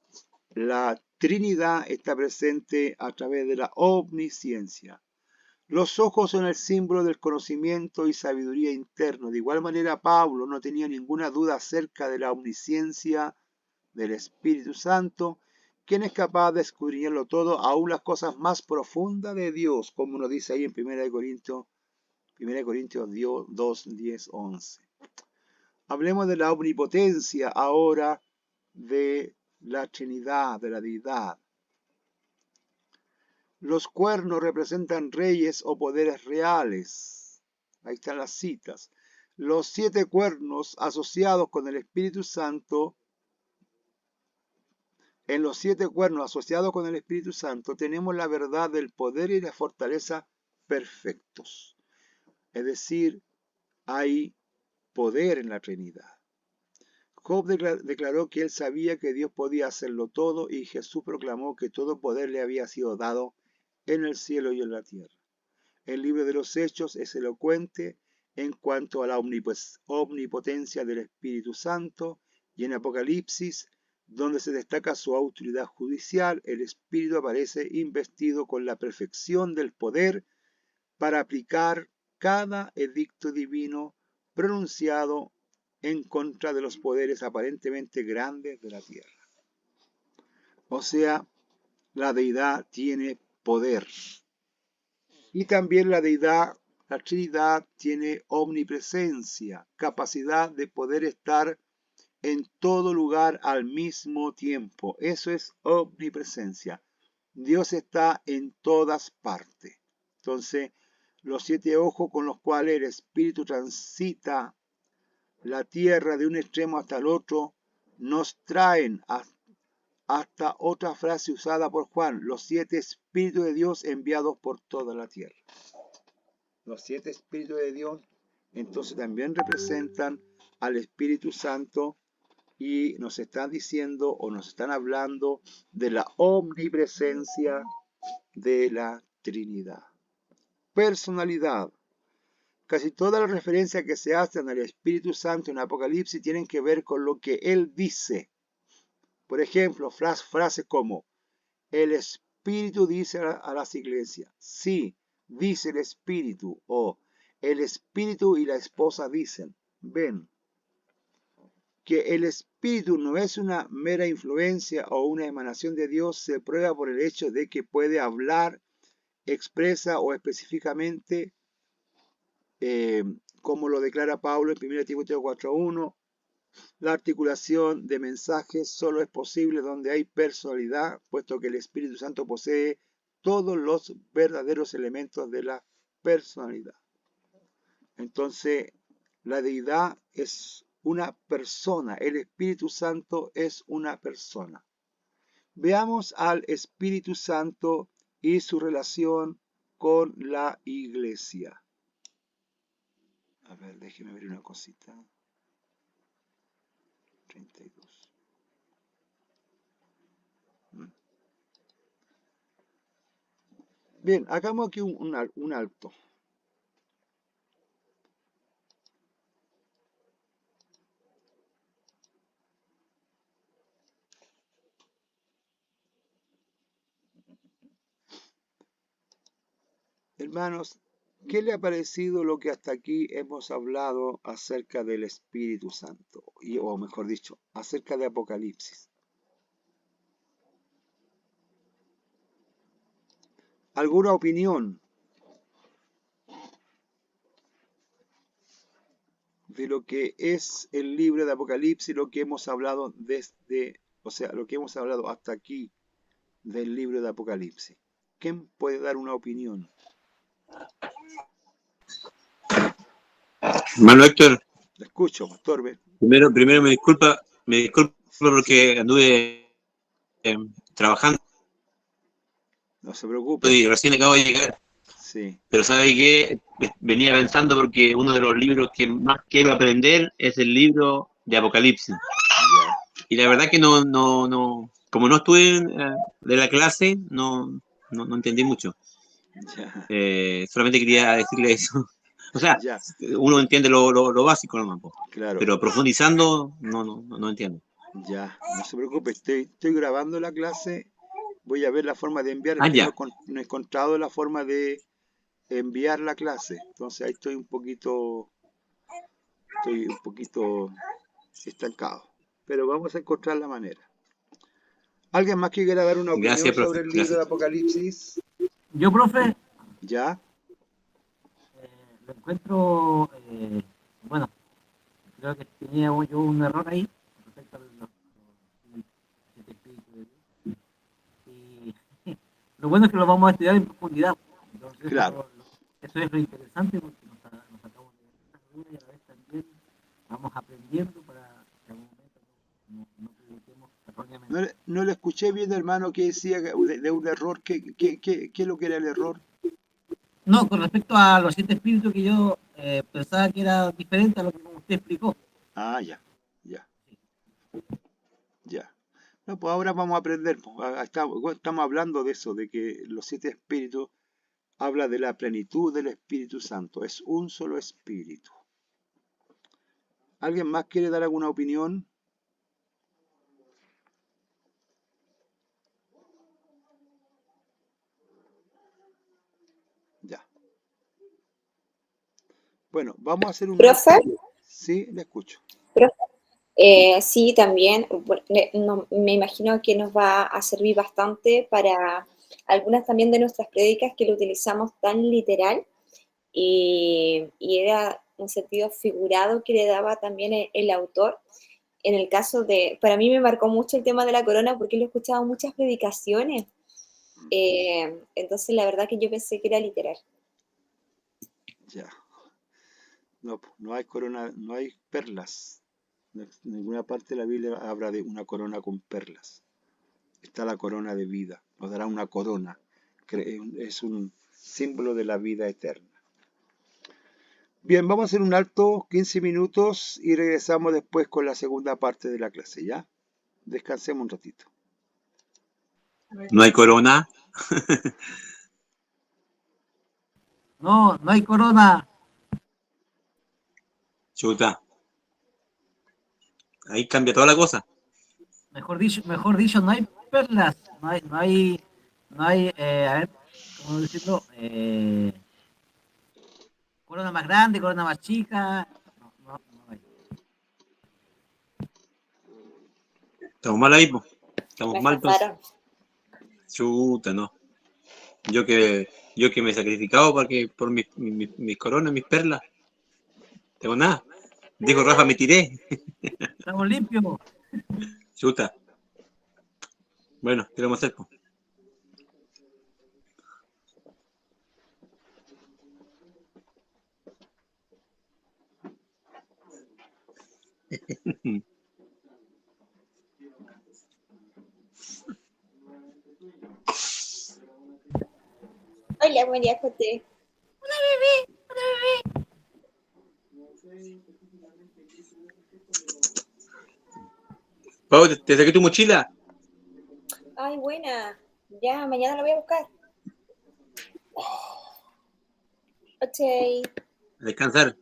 la Trinidad está presente a través de la omnisciencia. Los ojos son el símbolo del conocimiento y sabiduría interno. De igual manera, Pablo no tenía ninguna duda acerca de la omnisciencia del Espíritu Santo, quien es capaz de escudriñarlo todo, aún las cosas más profundas de Dios, como nos dice ahí en 1 Corintios 2, 10, 11. Hablemos de la omnipotencia ahora de la Trinidad, de la deidad. Los cuernos representan reyes o poderes reales. Ahí están las citas. Los 7 cuernos asociados con el Espíritu Santo, en los 7 cuernos asociados con el Espíritu Santo tenemos la verdad del poder y la fortaleza perfectos. Es decir, hay poder en la Trinidad. Job declaró que él sabía que Dios podía hacerlo todo y Jesús proclamó que todo poder le había sido dado en el cielo y en la tierra. El libro de los Hechos es elocuente en cuanto a la omnipotencia del Espíritu Santo, y en Apocalipsis, donde se destaca su autoridad judicial, el Espíritu aparece investido con la perfección del poder para aplicar cada edicto divino pronunciado en contra de los poderes aparentemente grandes de la tierra. O sea, la deidad tiene poder. Y también la deidad, la Trinidad, tiene omnipresencia, capacidad de poder estar en todo lugar al mismo tiempo. Eso es omnipresencia. Dios está en todas partes. Entonces, los 7 ojos con los cuales el Espíritu transita la tierra de un extremo hasta el otro, nos traen hasta otra frase usada por Juan, los 7 Espíritus de Dios enviados por toda la tierra. Los 7 Espíritus de Dios entonces también representan al Espíritu Santo y nos están diciendo o nos están hablando de la omnipresencia de la Trinidad. Personalidad. Casi todas las referencias que se hacen al Espíritu Santo en Apocalipsis tienen que ver con lo que Él dice. Por ejemplo, frases como, el Espíritu dice a las iglesias, sí, dice el Espíritu, o el Espíritu y la esposa dicen. Ven, que el Espíritu no es una mera influencia o una emanación de Dios se prueba por el hecho de que puede hablar, expresa o específicamente, como lo declara Pablo en 1 Timoteo 4:1, la articulación de mensajes solo es posible donde hay personalidad, puesto que el Espíritu Santo posee todos los verdaderos elementos de la personalidad. Entonces, la deidad es una persona, el Espíritu Santo es una persona. Veamos al Espíritu Santo y su relación con la iglesia. A ver, déjeme ver una cosita. 32. Bien, hagamos aquí un alto. Hermanos, ¿qué le ha parecido lo que hasta aquí hemos hablado acerca del Espíritu Santo? O mejor dicho, acerca de Apocalipsis. ¿Alguna opinión de lo que es el libro de Apocalipsis, lo que hemos hablado lo que hemos hablado hasta aquí del libro de Apocalipsis? ¿Quién puede dar una opinión? Hermano Héctor, Le escucho, pastor. primero me disculpa porque anduve trabajando No se preocupe. y recién acabo de llegar. Sí. Pero ¿sabe qué? Venía pensando porque uno de los libros que más quiero aprender es el libro de Apocalipsis. Ya. Y la verdad que no, como no estuve de la clase, no entendí mucho. Ya. Solamente quería decirle eso. O sea, Ya. uno entiende lo básico nomás, Claro. pero profundizando no entiendo. Ya, no se preocupe, estoy grabando la clase, voy a ver la forma de enviar, Ya. no he encontrado la forma de enviar la clase, entonces ahí estoy un poquito estancado, pero vamos a encontrar la manera. ¿Alguien más que quiera dar una opinión Gracias, profe. sobre el libro de Apocalipsis? Yo, profe, ¿Ya? lo encuentro, bueno, creo que tenía yo un error ahí respecto a los 7 espíritus de Dios. Y lo bueno es que lo vamos a estudiar en profundidad. Entonces, Claro. eso es lo interesante porque nos sacamos de estas dudas y a la vez también vamos aprendiendo para que algún momento no publiquemos erróneamente. No le escuché bien, hermano, que decía de un error. ¿Qué es lo que era el error? No, con respecto a los 7 espíritus que yo pensaba que era diferente a lo que usted explicó. Ah, ya. No, pues ahora vamos a aprender. Estamos hablando de eso, de que los 7 espíritus habla de la plenitud del Espíritu Santo. Es un solo espíritu. ¿Alguien más quiere dar alguna opinión? Ya. Bueno, vamos a hacer un... ¿Profe? Sí, le escucho. Pero sí, también, me imagino que nos va a servir bastante para algunas también de nuestras prédicas que lo utilizamos tan literal y era un sentido figurado que le daba también el autor. En el caso de, para mí me marcó mucho el tema de la corona porque lo he escuchado en muchas predicaciones. Entonces la verdad que yo pensé que era literal. Ya. No, no hay corona, no hay perlas. En ninguna parte de la Biblia habla de una corona con perlas. Está la corona de vida. Nos dará una corona. Es un símbolo de la vida eterna. Bien, vamos a hacer un alto, 15 minutos, y regresamos después con la segunda parte de la clase, ¿ya? Descansemos un ratito. No hay corona. No, no hay corona. Chuta. Ahí cambia toda la cosa. Mejor dicho, no hay perlas. No hay, a ver, ¿cómo decirlo? Corona más grande, corona más chica. No, no, no hay. Estamos mal ahí, po. Me Estamos mal, entonces. estafaron. Chuta, no. Yo que, yo que me he sacrificado para que, por mis coronas, mis perlas. Tengo nada. Dijo Rafa, me tiré. Estamos limpios. Chuta. Bueno, ¿qué vamos a hacer, po? Hola, María José. Pau, ¿te saqué tu mochila? Ay, buena. Ya, mañana la voy a buscar. Ok. A descansar.